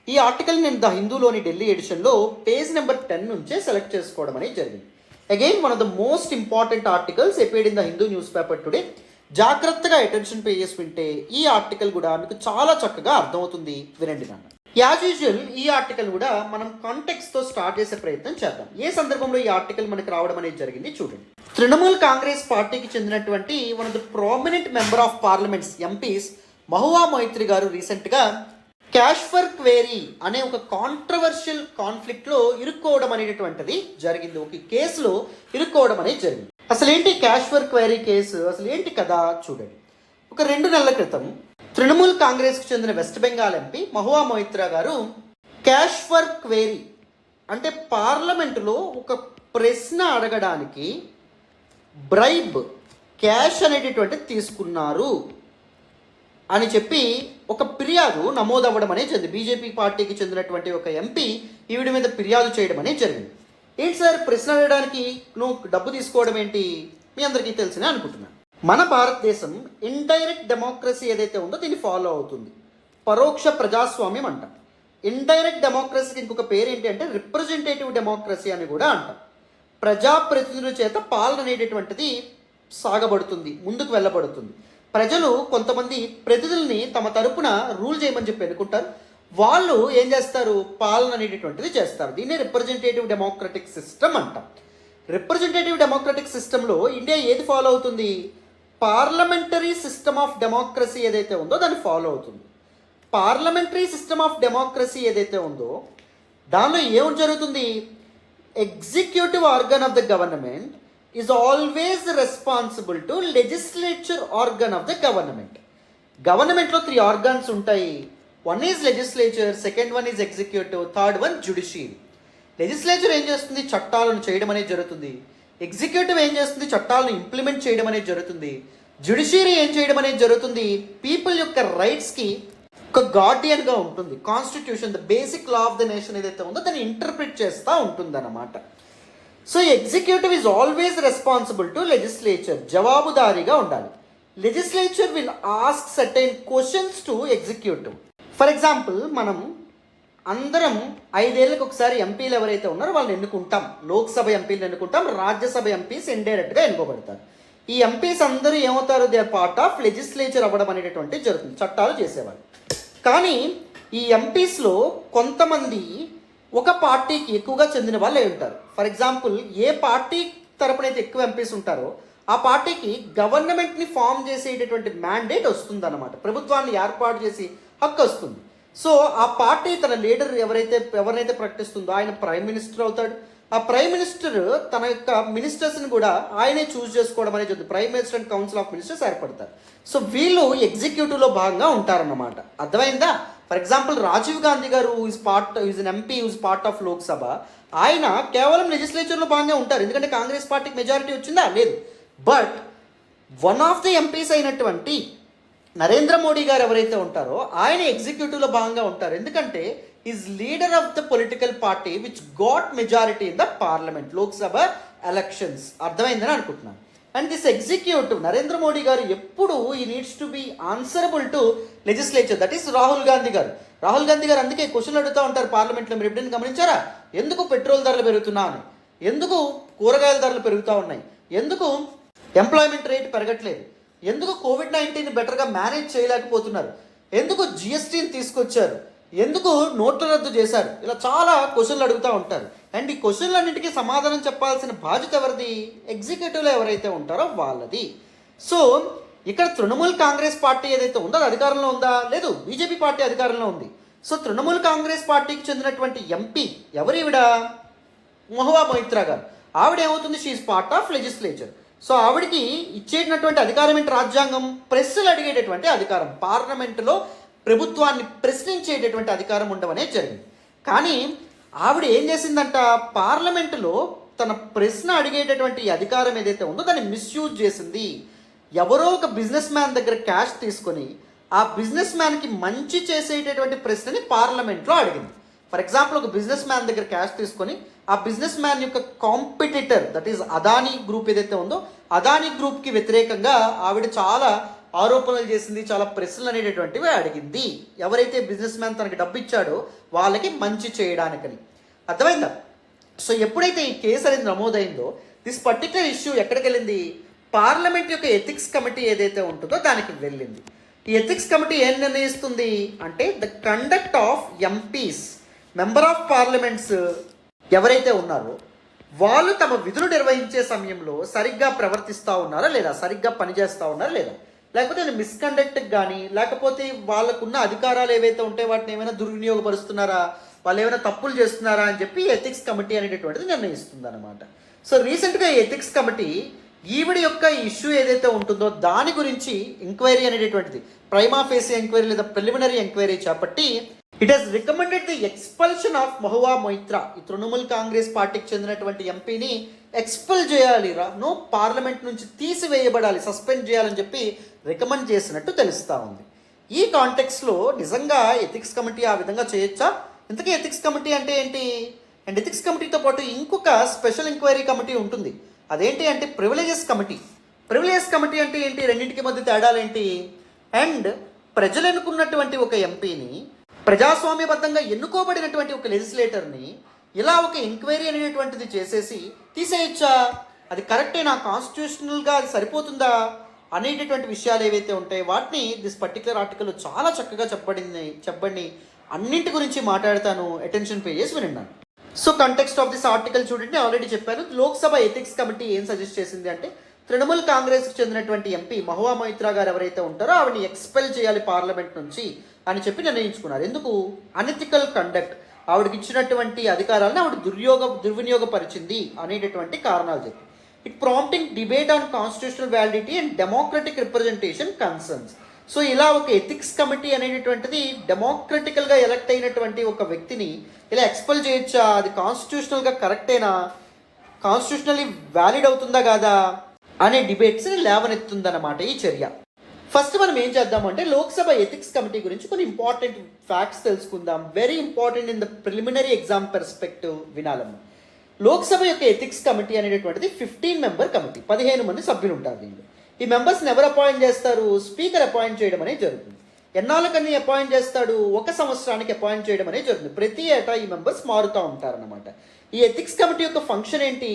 ఈ ఆర్టికల్ నేను ద హిందూలోని ఢిల్లీ ఎడిషన్లో పేజ్ నెంబర్ 10 నుంచే సెలెక్ట్ చేసుకోవడం అనేది జరిగింది. Again one of the most important articles appeared in the Hindu newspaper today. జాగ్రత్తగా అటెన్షన్ పేజెస్ వింటే ఈ ఆర్టికల్ కూడా మీకు చాలా చక్కగా అర్థమవుతుంది. వినండి నాన్న. యాజ్ యూజువల్ ఈ ఆర్టికల్ కూడా మనం కాంటెక్స్తో స్టార్ట్ చేసే ప్రయత్నం చేద్దాం. ఏ సందర్భంలో ఈ ఆర్టికల్ మనకు రావడం అనేది జరిగింది చూడండి. తృణమూల్ కాంగ్రెస్ పార్టీకి చెందినటువంటి one of the prominent member of parliaments MPs Mahua Moitra గారు రీసెంట్గా క్యాష్ ఫర్ క్వేరీ అనే ఒక కాంట్రవర్షియల్ కాన్ఫ్లిక్ట్లో ఇరుక్కోవడం అనేటటువంటిది జరిగింది. ఒక కేసులో ఇరుక్కోవడం అనేది జరిగింది. అసలు ఏంటి క్యాష్ ఫర్ క్వేరీ కేసు, అసలు ఏంటి కదా చూడండి. ఒక 2 నెలల క్రితం తృణమూల్ కాంగ్రెస్కి చెందిన వెస్ట్ బెంగాల్ ఎంపీ మహువా మొయిత్రా గారు క్యాష్ ఫర్ క్వేరీ అంటే పార్లమెంటులో ఒక ప్రశ్న అడగడానికి బ్రైబ్ క్యాష్ అనేటటువంటిది తీసుకున్నారు అని చెప్పి ఒక ఫిర్యాదు నమోదవ్వడం అనేది జరిగింది. బీజేపీ పార్టీకి చెందినటువంటి ఒక ఎంపీ ఈవిడ మీద ఫిర్యాదు చేయడం అనేది జరిగింది. ఏంటి సార్ ప్రశ్న అడగడానికి నువ్వు డబ్బు తీసుకోవడం ఏంటి, మీ అందరికీ తెలిసినే అనుకుంటున్నాను. మన భారతదేశం ఇండైరెక్ట్ డెమోక్రసీ ఏదైతే ఉందో దీన్ని ఫాలో అవుతుంది. పరోక్ష ప్రజాస్వామ్యం అంటాం. ఇండైరెక్ట్ డెమోక్రసీకి ఇంకొక పేరు ఏంటి అంటే రిప్రజెంటేటివ్ డెమోక్రసీ అని కూడా అంటాం. ప్రజాప్రతినిధుల చేత పాలన అనేటటువంటిది సాగబడుతుంది, ముందుకు వెళ్ళబడుతుంది. ప్రజలు కొంతమంది ప్రతినిధుల్ని తమ తరపున రూల్ చేయమని చెప్పి అనుకుంటారు. వాళ్ళు ఏం చేస్తారు, పాలన అనేటటువంటిది చేస్తారు. దీన్ని రిప్రజెంటేటివ్ డెమోక్రటిక్ సిస్టమ్ అంటాం. రిప్రజెంటేటివ్ డెమోక్రటిక్ సిస్టంలో ఇండియా ఏది ఫాలో అవుతుంది, పార్లమెంటరీ సిస్టమ్ ఆఫ్ డెమోక్రసీ ఏదైతే ఉందో దాన్ని ఫాలో అవుతుంది. పార్లమెంటరీ సిస్టమ్ ఆఫ్ డెమోక్రసీ ఏదైతే ఉందో దానిలో ఏం జరుగుతుంది, executive organ of the government is always responsible to legislature organ of the government. గవర్నమెంట్లో 3 ఆర్గన్స్ ఉంటాయి. One is legislature, second one is executive, third one judiciary. Legislature ఏం చేస్తుంది, చట్టాలను చేయడం అనేది జరుగుతుంది. ఎగ్జిక్యూటివ్ ఏం చేస్తుంది, చట్టాలను ఇంప్లిమెంట్ చేయడం అనేది జరుగుతుంది. జ్యుడిషియరీ ఏం చేయడం అనేది జరుగుతుంది, పీపుల్ యొక్క రైట్స్కి ఒక గార్డియన్గా ఉంటుంది. Constitution the basic law of the nation ఏదైతే ఉందో దాన్ని ఇంటర్ప్రిట్ చేస్తూ ఉంటుంది అన్నమాట. So executive is always responsible to legislature, జవాబుదారీగా ఉండాలి. Legislature will ask certain questions to executive. For example, మనం అందరం 5 ఏళ్ళకి ఒకసారి ఎంపీలు ఎవరైతే ఉన్నారో వాళ్ళని ఎన్నుకుంటాం. లోక్సభ ఎంపీలు ఎన్నుకుంటాం, రాజ్యసభ ఎంపీస్ ఇండైరెక్ట్గా ఎన్నుకోబడతారు. ఈ ఎంపీస్ అందరూ ఏమవుతారు? They are part of legislature అవ్వడం అనేటటువంటి జరుగుతుంది, చట్టాలు చేసేవాళ్ళు. కానీ ఈ ఎంపీస్లో కొంతమంది ఒక పార్టీకి ఎక్కువగా చెందిన వాళ్ళు ఉంటారు. ఫర్ ఎగ్జాంపుల్, ఏ పార్టీ తరపునైతే ఎక్కువ ఎంపీస్ ఉంటారో ఆ పార్టీకి గవర్నమెంట్ని ఫామ్ చేసేటటువంటి మ్యాండేట్ వస్తుందన్నమాట, ప్రభుత్వాన్ని ఏర్పాటు చేసి హక్కు వస్తుంది. సో ఆ పార్టీ తన లీడర్ ఎవరినైతే ప్రకటిస్తుందో ఆయన ప్రైమ్ మినిస్టర్ అవుతాడు. ఆ ప్రైమ్ మినిస్టర్ తన యొక్క మినిస్టర్స్ని కూడా ఆయనే చూస్ చేసుకోవడం అనేది జరుగుతుంది. Prime minister and council of ministers ఏర్పడతారు. సో వీళ్ళు ఎగ్జిక్యూటివ్లో భాగంగా ఉంటారన్నమాట. అర్థమైందా? ఫర్ ఎగ్జాంపుల్, రాజీవ్ గాంధీ గారు is an MP, is part of Lok Sabha. ఆయన కేవలం లెజిస్లేచర్లో భాగంగా ఉంటారు, ఎందుకంటే కాంగ్రెస్ పార్టీకి మెజారిటీ వచ్చిందా? లేదు. But one of the MPs అయినటువంటి నరేంద్ర మోడీ గారు ఎవరైతే ఉంటారో ఆయన ఎగ్జిక్యూటివ్లో భాగంగా ఉంటారు, ఎందుకంటే is leader of the political party which got majority in the parliament, Lok Sabha elections. అర్థమైందని అనుకుంటున్నాను. And this executive Narendra Modi గారు ఎప్పుడు ఈ needs to B answerable to legislature, that is Rahul Gandhi గారు. రాహుల్ గాంధీ గారు అందుకే క్వశ్చన్లు అడుగుతూ ఉంటారు పార్లమెంట్లో. మీరు ఎప్పుడైనా గమనించారా? ఎందుకు పెట్రోల్ ధరలు పెరుగుతున్నా అని, ఎందుకు కూరగాయల ధరలు పెరుగుతూ ఉన్నాయి, ఎందుకు ఎంప్లాయ్మెంట్ రేట్ పెరగట్లేదు, ఎందుకు కోవిడ్-19 బెటర్గా మేనేజ్ చేయలేకపోతున్నారు, ఎందుకు జిఎస్టీని తీసుకొచ్చారు, ఎందుకు నోట్ల రద్దు చేశారు, ఇలా చాలా క్వశ్చన్లు అడుగుతూ ఉంటారు. అండ్ ఈ క్వశ్చన్లన్నింటికీ సమాధానం చెప్పాల్సిన బాధ్యత ఎవరిది? ఎగ్జిక్యూటివ్లో ఎవరైతే ఉంటారో వాళ్ళది. సో ఇక్కడ తృణమూల్ కాంగ్రెస్ పార్టీ ఏదైతే ఉందో అది అధికారంలో ఉందా? లేదు, బీజేపీ పార్టీ అధికారంలో ఉంది. సో తృణమూల్ కాంగ్రెస్ పార్టీకి చెందినటువంటి ఎంపీ ఎవరివిడ? మహువా మొయిత్రా గారు. ఆవిడ ఏమవుతుంది? She's part of legislature. So ఆవిడికి ఇచ్చేటటువంటి అధికారం ఏంటి? రాజ్యాంగం ప్రశ్నలు అడిగేటటువంటి అధికారం, పార్లమెంటులో ప్రభుత్వాన్ని ప్రశ్నించేటటువంటి అధికారం ఉండవనే జరిగింది. కానీ ఆవిడ ఏం చేసిందంట? పార్లమెంటులో తన ప్రశ్న అడిగేటటువంటి అధికారం ఏదైతే ఉందో దాన్ని మిస్యూజ్ చేసింది. ఎవరో ఒక బిజినెస్ మ్యాన్ దగ్గర క్యాష్ తీసుకొని ఆ బిజినెస్ మ్యాన్కి మంచి చేసేటటువంటి ప్రశ్నని పార్లమెంట్లో అడిగింది. ఫర్ ఎగ్జాంపుల్, ఒక బిజినెస్ మ్యాన్ దగ్గర క్యాష్ తీసుకొని ఆ బిజినెస్ మ్యాన్ యొక్క competitor, that is Adani group ఏదైతే ఉందో అదానీ గ్రూప్కి వ్యతిరేకంగా ఆవిడ చాలా ఆరోపణలు చేసింది, చాలా ప్రశ్నలు అనేటటువంటివి అడిగింది. ఎవరైతే బిజినెస్ మ్యాన్ తనకి డబ్బు ఇచ్చాడో వాళ్ళకి మంచి చేయడానికని. అర్థమైందా? సో ఎప్పుడైతే ఈ కేసు అనేది నమోదైందో దిస్ పర్టికులర్ ఇష్యూ ఎక్కడికి వెళ్ళింది? పార్లమెంట్ యొక్క ఎథిక్స్ కమిటీ ఏదైతే ఉంటుందో దానికి వెళ్ళింది. ఈ ఎథిక్స్ కమిటీ ఏం నిర్ణయిస్తుంది అంటే the conduct of MPs, member of parliaments ఎవరైతే ఉన్నారో వాళ్ళు తమ విధులు నిర్వహించే సమయంలో సరిగ్గా ప్రవర్తిస్తూ ఉన్నారా లేదా, సరిగ్గా పనిచేస్తూ ఉన్నారా లేదా, లేకపోతే మిస్కండక్ట్కి కానీ లేకపోతే వాళ్ళకున్న అధికారాలు ఏవైతే ఉంటాయో వాటిని ఏమైనా దుర్వినియోగపరుస్తున్నారా, వాళ్ళు ఏమైనా తప్పులు చేస్తున్నారా అని చెప్పి ఎథిక్స్ కమిటీ అనేటటువంటిది నిర్ణయిస్తుంది అనమాట. సో రీసెంట్గా ఈ ఎథిక్స్ కమిటీ ఈవిడ యొక్క ఇష్యూ ఏదైతే ఉంటుందో దాని గురించి ఎంక్వైరీ అనేటటువంటిది, ప్రైమా ఫేసి ఎంక్వైరీ లేదా ప్రిలిమినరీ ఎంక్వైరీ చేపట్టి it has recommended the expulsion of Mahua Moitra. ఈ తృణమూల్ కాంగ్రెస్ పార్టీకి చెందినటువంటి ఎంపీని ఎక్స్పెల్ చేయాలి, నో పార్లమెంట్ నుంచి తీసివేయబడాలి, సస్పెండ్ చేయాలని చెప్పి రికమెండ్ చేసినట్టు తెలుస్తూ ఉంది. ఈ కాంటెక్స్లో నిజంగా ఎథిక్స్ కమిటీ ఆ విధంగా చేయొచ్చా? ఇంతకీ ఎథిక్స్ కమిటీ అంటే ఏంటి? అండ్ ఎథిక్స్ కమిటీతో పాటు ఇంకొక స్పెషల్ ఎంక్వైరీ కమిటీ ఉంటుంది. అదేంటి అంటే ప్రివిలేజెస్ కమిటీ. ప్రివిలేజెస్ కమిటీ అంటే ఏంటి? రెండింటికి మధ్య తేడాలు ఏంటి? అండ్ ప్రజలు ఎన్నుకున్నటువంటి ఒక ఎంపీని, ప్రజాస్వామ్యబద్ధంగా ఎన్నుకోబడినటువంటి ఒక లెజిస్లేటర్ని ఇలా ఒక ఎంక్వైరీ అనేటువంటిది చేసేసి తీసేయచ్చా? అది కరెక్టేనా? కాన్స్టిట్యూషనల్గా అది సరిపోతుందా అనేటటువంటి విషయాలు ఏవైతే ఉంటాయో వాటిని దిస్ పర్టికులర్ ఆర్టికల్ చాలా చక్కగా చెప్పండి అన్నింటి గురించి మాట్లాడతాను. అటెన్షన్ పే చేసి వినండి. So context of this article చూడండి, ఆల్రెడీ చెప్పాను. లోక్సభ ఎథిక్స్ కమిటీ ఏం సజెస్ట్ చేసింది అంటే తృణమూల్ కాంగ్రెస్కి చెందినటువంటి ఎంపీ మహువా మొయిత్రా గారు ఎవరైతే ఉంటారో ఆవిడని ఎక్స్పెల్ చేయాలి పార్లమెంట్ నుంచి అని చెప్పి నిర్ణయించుకున్నారు. ఎందుకు? అనెథికల్ కండక్ట్, ఆవిడకి ఇచ్చినటువంటి అధికారాలను ఆవిడ దుర్వినియోగపరిచింది అనేటటువంటి కారణాలు చెప్పి. It prompting debate on constitutional validity and democratic representation concerns. So ఇలా ఒక ఎథిక్స్ కమిటీ అనేటటువంటిది డెమోక్రటికల్గా ఎలక్ట్ అయినటువంటి ఒక వ్యక్తిని ఇలా ఎక్స్పెల్ చేయొచ్చా? అది కాన్స్టిట్యూషనల్గా కరెక్టేనా, కాన్స్టిట్యూషనల్లీ వ్యాలిడ్ అవుతుందా కాదా అనే డిబేట్స్ని లేవనెత్తుందన్నమాట ఈ చర్య. ఫస్ట్ మనం ఏం చేద్దామంటే లోక్సభ ఎథిక్స్ కమిటీ గురించి కొన్ని ఇంపార్టెంట్ ఫ్యాక్ట్స్ తెలుసుకుందాం. Very important in the preliminary exam perspective వినాలమ్మ. లోక్సభ యొక్క ఎథిక్స్ కమిటీ అనేటటువంటిది 15 మెంబర్ కమిటీ, 15 మంది సభ్యులు ఉంటారు దీనిలో. ఈ మెంబర్స్ని ఎవరు అపాయింట్ చేస్తారు? స్పీకర్ అపాయింట్ చేయడం అనేది జరుగుతుంది. ఎన్నాళ్ళకన్నీ అపాయింట్ చేస్తాడు? 1 సంవత్సరానికి అపాయింట్ చేయడం అనేది జరుగుతుంది. ప్రతి ఏటా ఈ మెంబర్స్ మారుతూ ఉంటారన్నమాట. ఈ ఎథిక్స్ కమిటీ యొక్క ఫంక్షన్ ఏంటి?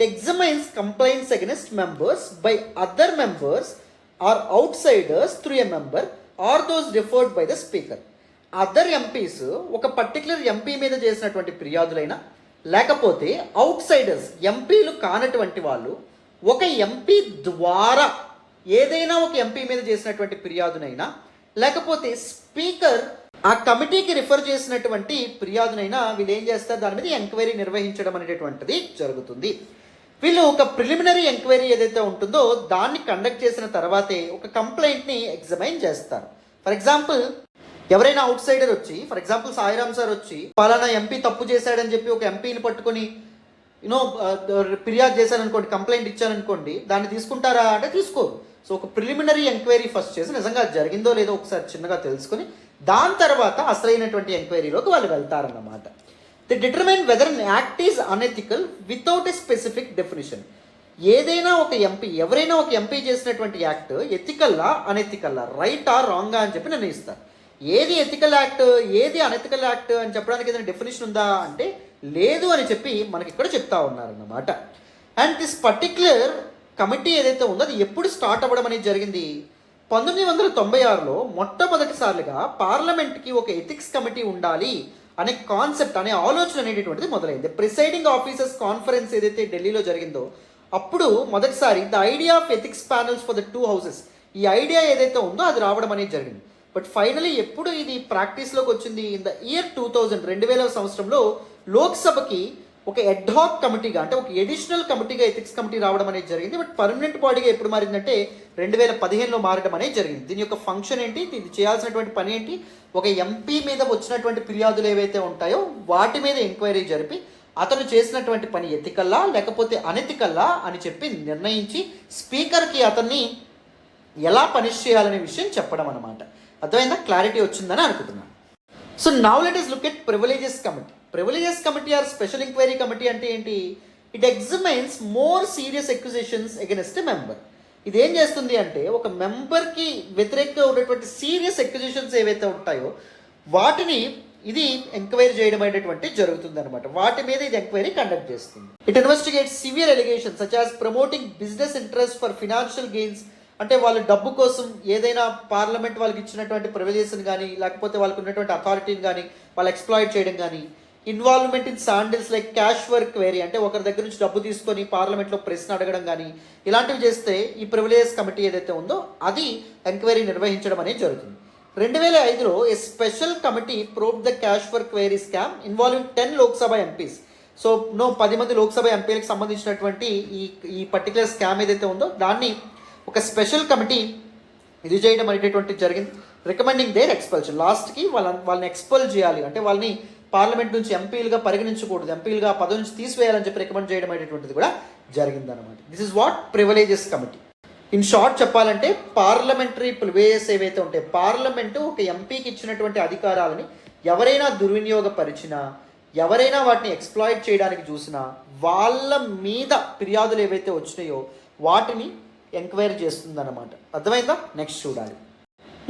Examines complaints against members by other members or outsiders through a member or those referred by the speaker. Other MPs ఒక పర్టికులర్ ఎంపీ మీద చేసినటువంటి ఫిర్యాదులైనా, లేకపోతే అవుట్ సైడర్స్ ఎంపీలు కానటువంటి వాళ్ళు ఒక ఎంపీ ద్వారా ఏదైనా ఒక ఎంపీ మీద చేసినటువంటి ఫిర్యాదునైనా, లేకపోతే స్పీకర్ ఆ కమిటీకి రిఫర్ చేసినటువంటి ఫిర్యాదునైనా వీళ్ళు ఏం చేస్తారు? దాని మీద ఎంక్వైరీ నిర్వహించడం అనేటటువంటిది జరుగుతుంది. వీళ్ళు ఒక ప్రిలిమినరీ ఎంక్వైరీ ఏదైతే ఉంటుందో దాన్ని కండక్ట్ చేసిన తర్వాతే ఒక కంప్లైంట్ని ఎగ్జామైన్ చేస్తారు. ఫర్ ఎగ్జాంపుల్, ఎవరైనా అవుట్ సైడర్ వచ్చి, ఫర్ ఎగ్జాంపుల్ సాయిరామ్ సార్ వచ్చి పలానా ఎంపీ తప్పు చేశాడని చెప్పి ఒక ఎంపీని పట్టుకొని ఫిర్యాదు చేశారనుకోండి, కంప్లైంట్ ఇచ్చారనుకోండి, దాన్ని తీసుకుంటారా అంటే తీసుకోరు. సో ఒక ప్రిలిమినరీ ఎంక్వైరీ ఫస్ట్ చేసి నిజంగా జరిగిందో లేదో ఒకసారి చిన్నగా తెలుసుకుని దాని తర్వాత అసలైనటువంటి ఎంక్వైరీలోకి వాళ్ళు వెళ్తారన్నమాట. The determine whether an act is unethical without a specific definition. ఏదైనా ఒక ఎంపీ, ఎవరైనా ఒక ఎంపీ చేసినటువంటి యాక్ట్ ఎథికల్లా అనెథికల్లా, రైటా రాంగా అని చెప్పి నిర్ణయిస్తారు. ఏది ఎథికల్ యాక్ట్, ఏది అనెథికల్ యాక్ట్ అని చెప్పడానికి ఏదైనా డెఫినేషన్ ఉందా అంటే లేదు అని చెప్పి మనకి ఇక్కడ చెప్తా ఉన్నారన్నమాట. అండ్ దిస్ పర్టిక్యులర్ కమిటీ ఏదైతే ఉందో అది ఎప్పుడు స్టార్ట్ అవ్వడం అనేది జరిగింది? 1996లో మొట్టమొదటిసారిగా పార్లమెంట్కి ఒక ఎథిక్స్ కమిటీ ఉండాలి అనే కాన్సెప్ట్, అనే ఆలోచన అనేటటువంటిది మొదలైంది. ప్రిసైడింగ్ ఆఫీసర్స్ కాన్ఫరెన్స్ ఏదైతే ఢిల్లీలో జరిగిందో అప్పుడు మొదటిసారి the idea of ethics panels for the 2 houses, ఈ ఐడియా ఏదైతే ఉందో అది రావడం అనేది జరిగింది. బట్ ఫైనలీ ఎప్పుడు ఇది ప్రాక్టీస్లోకి వచ్చింది? ఇన్ ద ఇయర్ 2000 సంవత్సరంలో లోక్సభకి ఒక అడ్హాక్ కమిటీగా, అంటే ఒక ఎడిషనల్ కమిటీగా ఎథిక్స్ కమిటీ రావడం అనేది జరిగింది. బట్ పర్మనెంట్ బాడీగా ఎప్పుడు మారిందంటే 2015లో మారడం అనేది జరిగింది. దీని యొక్క ఫంక్షన్ ఏంటి, ఇది చేయాల్సినటువంటి పని ఏంటి? ఒక ఎంపీ మీద వచ్చినటువంటి ఫిర్యాదులు ఏవైతే ఉంటాయో వాటి మీద ఎంక్వైరీ జరిపి అతను చేసినటువంటి పని ఎథికల్లా లేకపోతే అనెథికల్లా అని చెప్పి నిర్ణయించి స్పీకర్కి అతన్ని ఎలా పనిష్ చేయాలనే విషయం చెప్పడం అనమాట. అర్థమైందా? క్లారిటీ వచ్చిందని అనుకుంటున్నాను. So now let us look at privileges committee. Privileges committee or special enquiry committee అంటే ఏంటి? It examines more serious accusations against a member. ఇది ఏం చేస్తుంది అంటే ఒక మెంబర్కి వ్యతిరేకంగా ఉన్నటువంటి సీరియస్ అక్యూజేషన్స్ ఏవైతే ఉంటాయో వాటిని ఇది ఎంక్వైరీ చేయడం అనేటువంటి జరుగుతుంది అనమాట. వాటి మీద ఇది ఎంక్వైరీ కండక్ట్ చేస్తుంది. It investigates severe allegations such as promoting business interest for financial gains, అంటే వాళ్ళ డబ్బు కోసం ఏదైనా పార్లమెంట్ వాళ్ళకి ఇచ్చినటువంటి ప్రివిలేజెస్ని కానీ, లేకపోతే వాళ్ళకి ఉన్నటువంటి అథారిటీని కానీ వాళ్ళు ఎక్స్ప్లాయిట్ చేయడం కానీ, involvement in sandals like cash వర్క్ క్వేరీ, అంటే ఒకరి దగ్గర నుంచి డబ్బు తీసుకొని పార్లమెంట్లో ప్రశ్న అడగడం కానీ, ఇలాంటివి చేస్తే ఈ ప్రివిలేజెస్ కమిటీ ఏదైతే ఉందో అది ఎంక్వైరీ నిర్వహించడం అనేది జరుగుతుంది. 2005లో a special committee probe the cash వర్క్ query scam involving 10 Lok Sabha MPs. So 10 మంది లోక్సభ ఎంపీలకు సంబంధించినటువంటి ఈ పర్టికులర్ స్కామ్ ఏదైతే ఉందో దాన్ని ఒక స్పెషల్ కమిటీ ఇది చేయడం అనేటటువంటి జరిగింది. రికమెండింగ్ దేర్ ఎక్స్పల్షన్, లాస్ట్కి వాళ్ళని ఎక్స్పల్ చేయాలి, అంటే వాళ్ళని పార్లమెంట్ నుంచి ఎంపీలుగా పరిగణించకూడదు, ఎంపీలుగా పదవి నుంచి తీసివేయాలని చెప్పి రికమెండ్ చేయడం అనేటువంటిది కూడా జరిగిందనమాట. This is what privileges committee. In short చెప్పాలంటే పార్లమెంటరీ ప్రివిలేజెస్ ఏవైతే ఉంటాయి, పార్లమెంటు ఒక ఎంపీకి ఇచ్చినటువంటి అధికారాలని ఎవరైనా దుర్వినియోగపరిచినా, ఎవరైనా వాటిని ఎక్స్ప్లాయిట్ చేయడానికి చూసినా వాళ్ళ మీద ఫిర్యాదులు ఏవైతే వచ్చినాయో వాటిని ఎంక్వైరీ చేస్తుందన్నమాట. అర్థమైందా? నెక్స్ట్ చూడాలి.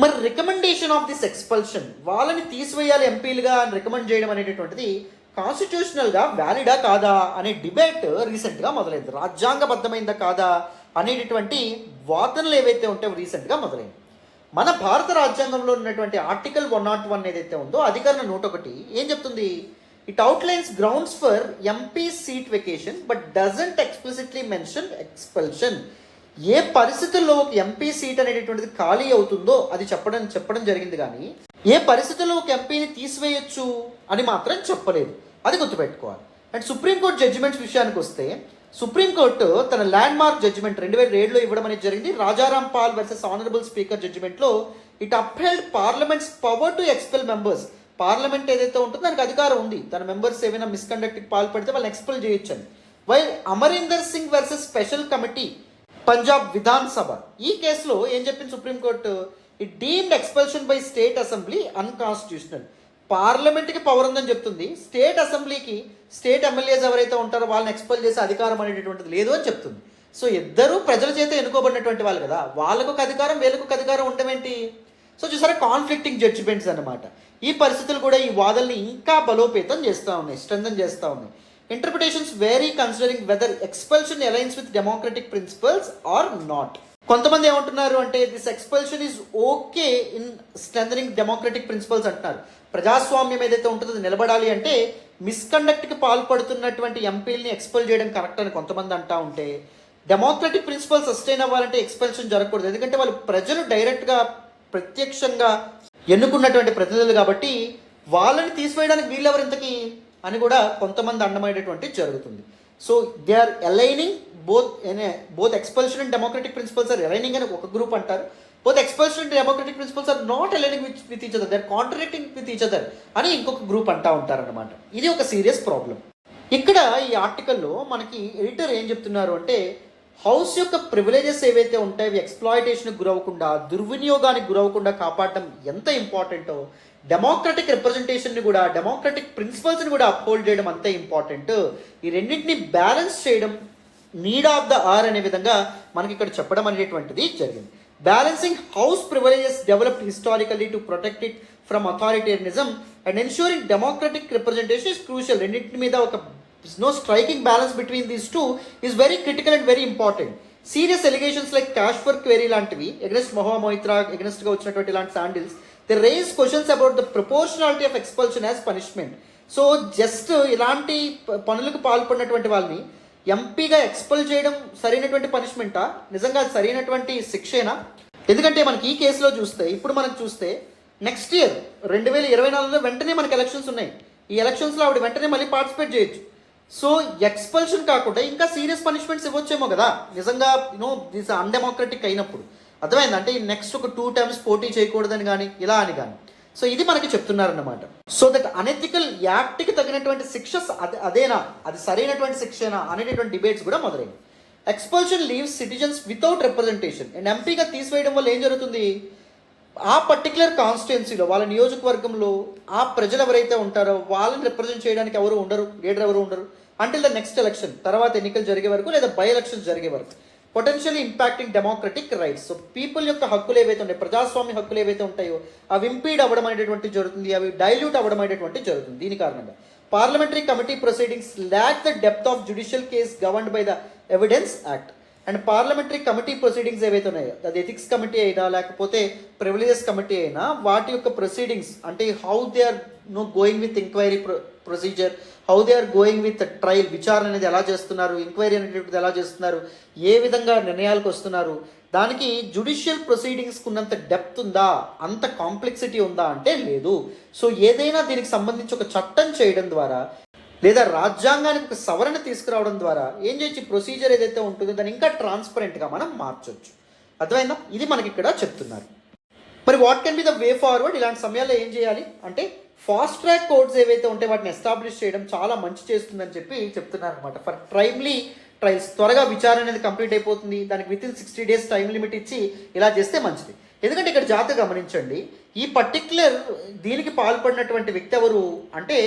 మరి రికమెండేషన్ ఆఫ్ దిస్ ఎక్స్పల్షన్, వాళ్ళని తీసివేయాలి ఎంపీలుగా అని రికమెండ్ చేయడం అనేటటువంటిది కాన్స్టిట్యూషనల్గా వ్యాలిడా కాదా అనే డిబేట్ రీసెంట్గా మొదలైంది. రాజ్యాంగబద్ధమైందా కాదా అనేటటువంటి వాదనలు ఏవైతే ఉంటాయో రీసెంట్గా మొదలైంది. మన భారత రాజ్యాంగంలో ఉన్నటువంటి ఆర్టికల్ 101 ఏదైతే ఉందో అధికరణ 101 ఏం చెప్తుంది? It outlines grounds for MP seat vacation but doesn't explicitly mention expulsion. ఏ పరిస్థితుల్లో ఒక ఎంపీ సీట్ అనేటటువంటిది ఖాళీ అవుతుందో అది చెప్పడం జరిగింది, కానీ ఏ పరిస్థితుల్లో ఒక ఎంపీని తీసివేయొచ్చు అని మాత్రం చెప్పలేదు. అది గుర్తుపెట్టుకోవాలి. అండ్ సుప్రీంకోర్టు జడ్జిమెంట్స్ విషయానికి వస్తే సుప్రీంకోర్టు తన ల్యాండ్ మార్క్ జడ్జిమెంట్ 2007లో ఇవ్వడం అనేది జరిగింది. Rajaram Pal versus honourable speaker జడ్జిమెంట్లో it upheld parliament's power to expel members. Parliament ఏదైతే ఉంటుందో దానికి అధికారం ఉంది, తన మెంబర్స్ ఏమైనా మిస్కండక్ట్కి పాల్పడితే వాళ్ళని ఎక్స్పెల్ చేయొచ్చని. While Amarinder Singh versus special committee Punjab Vidhan Sabha, ఈ కేసులో ఏం చెప్పింది supreme court? It deemed expulsion by state assembly unconstitutional. పార్లమెంట్కి పవర్ ఉందని చెప్తుంది, స్టేట్ అసెంబ్లీకి స్టేట్ ఎమ్మెల్యేస్ ఎవరైతే ఉంటారో వాళ్ళని ఎక్స్పెల్ చేసే అధికారం అనేటటువంటిది లేదు అని చెప్తుంది. సో ఇద్దరు ప్రజల చేత ఎన్నుకోబడినటువంటి వాళ్ళు కదా, వాళ్ళకు ఒక అధికారం వీళ్ళకు ఒక అధికారం ఉండమేంటి? సో చూసారా, కాన్ఫ్లిక్టింగ్ జడ్జిమెంట్స్ అనమాట. ఈ పరిస్థితులు కూడా ఈ వాదనని ఇంకా బలోపేతం చేస్తూ ఉన్నాయి, స్ట్రెంథన్ చేస్తూ ఉన్నాయి. Interpretations vary considering whether expulsion aligns with democratic principles are not. కొంతమంది ఏమంటున్నారు అంటే this expulsion is okay in strengthening democratic principles అంటున్నారు. ప్రజాస్వామ్యం ఏదైతే ఉంటుందో అది నిలబడాలి అంటే మిస్కండక్ట్కి పాల్పడుతున్నటువంటి ఎంపీలని ఎక్స్పెల్ చేయడం కరెక్ట్ అని కొంతమంది అంటా ఉంటే, డెమోక్రటిక్ ప్రిన్సిపల్ సస్టైన్ అవ్వాలంటే ఎక్స్పెల్షన్ జరగకూడదు. ఎందుకంటే వాళ్ళు ప్రజలు డైరెక్ట్గా ప్రత్యక్షంగా ఎన్నుకున్నటువంటి ప్రతినిధులు కాబట్టి వాళ్ళని తీసివేయడానికి వీళ్ళెవరు ఇంతకీ అని కూడా కొంతమంది అండమయ్యేటటువంటి జరుగుతుంది. So they are aligning both expulsion and democratic principles are aligning అని ఒక గ్రూప్ అంటారు. Both expulsion and democratic principles are not aligning with each other, they are contradicting with each other అని ఇంకొక గ్రూప్ అంటా ఉంటారన్నమాట. ఇది ఒక సీరియస్ ప్రాబ్లం. ఇక్కడ ఈ ఆర్టికల్లో మనకి ఎడిటర్ ఏం చెప్తున్నారు అంటే, హౌస్ యొక్క ప్రివిలేజెస్ ఏవైతే ఉంటాయో అవి ఎక్స్ప్లాయిటేషన్కి గురవకుండా, దుర్వినియోగానికి గురవకుండా కాపాడడం ఎంత ఇంపార్టెంటో, డెమోక్రటిక్ రిప్రజెంటేషన్ని కూడా, డెమోక్రటిక్ ప్రిన్సిపల్స్ని కూడా అప్హోల్డ్ చేయడం అంతే ఇంపార్టెంట్. ఈ రెండింటిని బ్యాలెన్స్ చేయడం నీడ్ ఆఫ్ ద ఆర్ అనే విధంగా మనకి ఇక్కడ చెప్పడం అనేటువంటిది జరిగింది. Balancing house privileges developed historically to protect it from authoritarianism and ensuring democratic representation is crucial. రెండింటి మీద ఒక no striking balance between these two is very critical and very important. Serious allegations like cash for query లాంటివి against Mahua Moitra, against గా వచ్చినటువంటి ఇలాంటి sandals, they raise questions about the proportionality of expulsion as punishment. So just ఇలాంటి పనులకు పాల్పడినటువంటి వాళ్ళని ఎంపీగా expel చేయడం సరైనటువంటి పనిష్మెంటా? నిజంగా సరైనటువంటి శిక్షేనా? ఎందుకంటే మనకి ఈ కేసులో చూస్తే, ఇప్పుడు మనకు చూస్తే నెక్స్ట్ ఇయర్ 2024లో వెంటనే మనకి ఎలక్షన్స్ ఉన్నాయి. ఈ ఎలక్షన్స్లో ఆవిడ వెంటనే మళ్ళీ పార్టిసిపేట్ చేయొచ్చు. సో ఎక్స్పల్షన్ కాకుండా ఇంకా సీరియస్ పనిష్మెంట్స్ ఇవ్వచ్చేమో కదా నిజంగా దిస్ అన్డెమోక్రటిక్ అయినప్పుడు. అర్థమైంది అంటే నెక్స్ట్ ఒక 2 times పోటీ చేయకూడదని కానీ ఇలా అని కానీ. సో ఇది మనకి చెప్తున్నారన్నమాట. సో దట్ అనెథికల్ యాక్ట్కి తగినటువంటి శిక్ష అదేనా, అది సరైనటువంటి శిక్షేనా అనేటటువంటి డిబేట్స్ కూడా మొదలైంది. Expulsion leaves citizens without representation. And ఎంపీగా తీసివేయడం వల్ల ఏం జరుగుతుంది, ఆ పర్టికులర్ కాన్స్టిట్యున్సీలో వాళ్ళ నియోజకవర్గంలో ఆ ప్రజలు ఎవరైతే ఉంటారో వాళ్ళని రిప్రజెంట్ చేయడానికి ఎవరు ఉండరు, లీడర్ ఎవరు ఉండరు అంటిల్ ద నెక్స్ట్ ఎలక్షన్, తర్వాత ఎన్నికలు జరిగే వరకు లేదా బై ఎలక్షన్స్ జరిగే వరకు. Potentially impacting democratic rights. So people యొక్క హక్కులు ఏవైతే ఉంటాయో, ప్రజాస్వామ్య హక్కులు ఏవైతే ఉంటాయో అవి ఇంపీడ్ అవ్వడం అనేటువంటి జరుగుతుంది, అవి డైల్యూట్ అవ్వడం అనేటువంటి జరుగుతుంది. దీని కారణంగా parliamentary committee proceedings lakh the depth of judicial case governed by the evidence act. And parliamentary committee proceedings ఏవైతే ఉన్నాయో, అది ఎథిక్స్ కమిటీ అయినా లేకపోతే ప్రివిలేజెస్ కమిటీ అయినా, వాటి యొక్క ప్రొసీడింగ్స్ అంటే how they are going with enquiry procedure, how they are going with trial, విచారణ అనేది ఎలా చేస్తున్నారు, ఎంక్వైరీ అనేటువంటిది ఎలా చేస్తున్నారు, ఏ విధంగా నిర్ణయాలకు వస్తున్నారు, దానికి జ్యుడిషియల్ ప్రొసీడింగ్స్కి ఉన్నంత డెప్త్ ఉందా, అంత కాంప్లెక్సిటీ ఉందా అంటే లేదు. సో ఏదైనా దీనికి సంబంధించి ఒక చట్టం చేయడం ద్వారా లేదా రాజ్యాంగానికి ఒక సవరణ తీసుకురావడం ద్వారా ఏం చేయొచ్చు, ప్రొసీజర్ ఏదైతే ఉంటుందో దాన్ని ఇంకా ట్రాన్స్పరెంట్గా మనం మార్చొచ్చు. అర్థమైందా? ఇది మనకి ఇక్కడ చెప్తున్నారు. మరి what can be the way forward? ఇలాంటి సమయాల్లో ఏం చేయాలి అంటే ఫాస్ట్ ట్రాక్ కోర్ట్స్ ఏవైతే ఉంటే వాటిని ఎస్టాబ్లిష్ చేయడం చాలా మంచి చేస్తుందని చెప్పి చెప్తున్నారు అనమాట. ఫర్ టైమ్లీ ట్రయల్స్, త్వరగా విచారణ అనేది కంప్లీట్ అయిపోతుంది, దానికి with in 60 days time limit ఇచ్చి ఇలా చేస్తే మంచిది. ఎందుకంటే ఇక్కడ జాగ్రత్తగా గమనించండి, ఈ పర్టిక్యులర్ దీనికి పాల్పడినటువంటి వ్యక్తి ఎవరు అంటే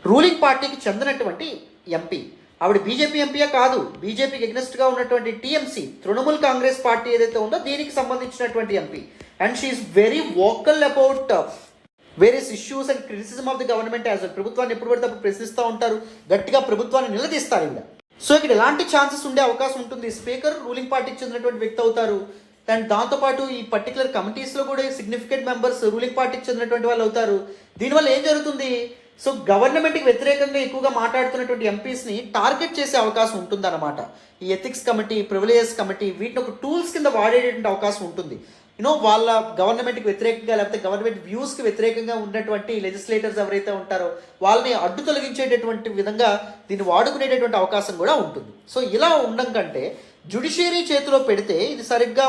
రూలింగ్ పార్టీకి చెందినటువంటి ఎంపీ. ఆవిడ బీజేపీ ఎంపీయే కాదు, బీజేపీకి ఎగ్నెస్ట్గా ఉన్నటువంటి టీఎంసీ, తృణమూల్ కాంగ్రెస్ పార్టీ ఏదైతే ఉందో దీనికి సంబంధించినటువంటి MP. And she's very vocal about various issues and criticism of the government as well. ప్రభుత్వాన్ని ఎప్పుడు పడితే అప్పుడు ప్రశ్నిస్తూ ఉంటారు, గట్టిగా ప్రభుత్వాన్ని నిలదీస్తారు ఇలా. సో ఇక్కడ ఎలాంటి ఛాన్సెస్ ఉండే అవకాశం ఉంటుంది, స్పీకర్ రూలింగ్ పార్టీకి చెందినటువంటి వ్యక్తి అవుతారు. అండ్ దాంతోపాటు ఈ పర్టికులర్ కమిటీస్లో కూడా సిగ్నిఫికెంట్ మెంబర్స్ రూలింగ్ పార్టీకి చెందినటువంటి వాళ్ళు అవుతారు. దీనివల్ల ఏం జరుగుతుంది, సో గవర్నమెంట్కి వ్యతిరేకంగా ఎక్కువగా మాట్లాడుతున్నటువంటి ఎంపీస్ని టార్గెట్ చేసే అవకాశం ఉంటుందన్నమాట. ఈ ఎథిక్స్ కమిటీ, ప్రివిలేజెస్ కమిటీ వీటిని ఒక టూల్స్ కింద వాడేటువంటి అవకాశం ఉంటుంది. వాళ్ళ గవర్నమెంట్కి వ్యతిరేకంగా లేకపోతే గవర్నమెంట్ వ్యూస్కి వ్యతిరేకంగా ఉన్నటువంటి లెజిస్లేటర్స్ ఎవరైతే ఉంటారో వాళ్ళని అడ్డు తొలగించేటటువంటి విధంగా దీన్ని వాడుకునేటటువంటి అవకాశం కూడా ఉంటుంది. సో ఇలా ఉండడం కంటే జ్యుడిషియరీ చేతిలో పెడితే ఇది సరిగ్గా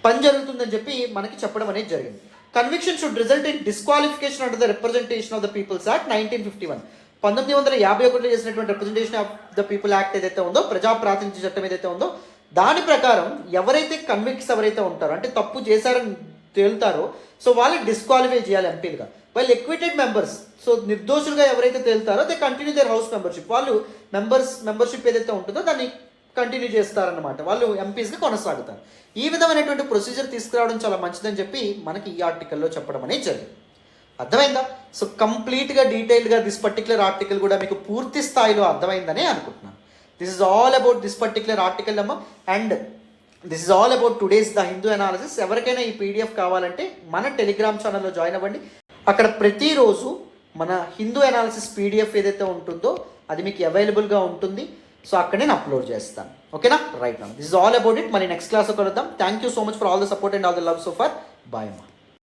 పని జరుగుతుందని చెప్పి మనకి చెప్పడం అనేది జరిగింది. Conviction should result in disqualification under the Representation of the People's Act 1951. 1951 చేసినటువంటి Representation of the People Act ఏదైతే ఉందో, ప్రజా ప్రాతినిధ్య చట్టం ఏదైతే ఉందో దాని ప్రకారం ఎవరైతే కన్విక్ట్స్ ఎవరైతే ఉంటారో అంటే తప్పు చేశారని తేలుతారో సో వాళ్ళని డిస్క్వాలిఫై చేయాలి ఎంపీలుగా. వైల్ ఎక్విటెడ్ మెంబర్స్, సో నిర్దోషులుగా ఎవరైతే తేలుతారో they continue their house membership, వాళ్ళు మెంబర్షిప్ ఏదైతే ఉంటుందో దాన్ని కంటిన్యూ చేస్తారన్నమాట, వాళ్ళు ఎంపీస్గా కొనసాగుతారు. ఈ విధమైనటువంటి ప్రొసీజర్ తీసుకురావడం చాలా మంచిదని చెప్పి మనకి ఈ ఆర్టికల్లో చెప్పడం అనేది జరిగింది. అర్థమైందా? సో కంప్లీట్గా డీటెయిల్గా దిస్ పర్టికులర్ ఆర్టికల్ కూడా మీకు పూర్తి స్థాయిలో అర్థమైందనే అనుకుంటున్నాను. This is all about this particular article అమ్మ, and this is all about today's the Hindu analysis. ఎవరికైనా ఈ పీడిఎఫ్ కావాలంటే మన టెలిగ్రామ్ ఛానల్లో జాయిన్ అవ్వండి. అక్కడ ప్రతిరోజు మన హిందూ అనాలిసిస్ పీడిఎఫ్ ఏదైతే ఉంటుందో అది మీకు అవైలబుల్గా ఉంటుంది. సో అక్కడ నేను అప్లోడ్ చేస్తాను. ఓకేనా? రైట్ నా this is all about it. మరి నెక్స్ట్ క్లాస్లో కలుద్దాం. Thank you so much for all the support and all the love so far. Bye అమ్మా.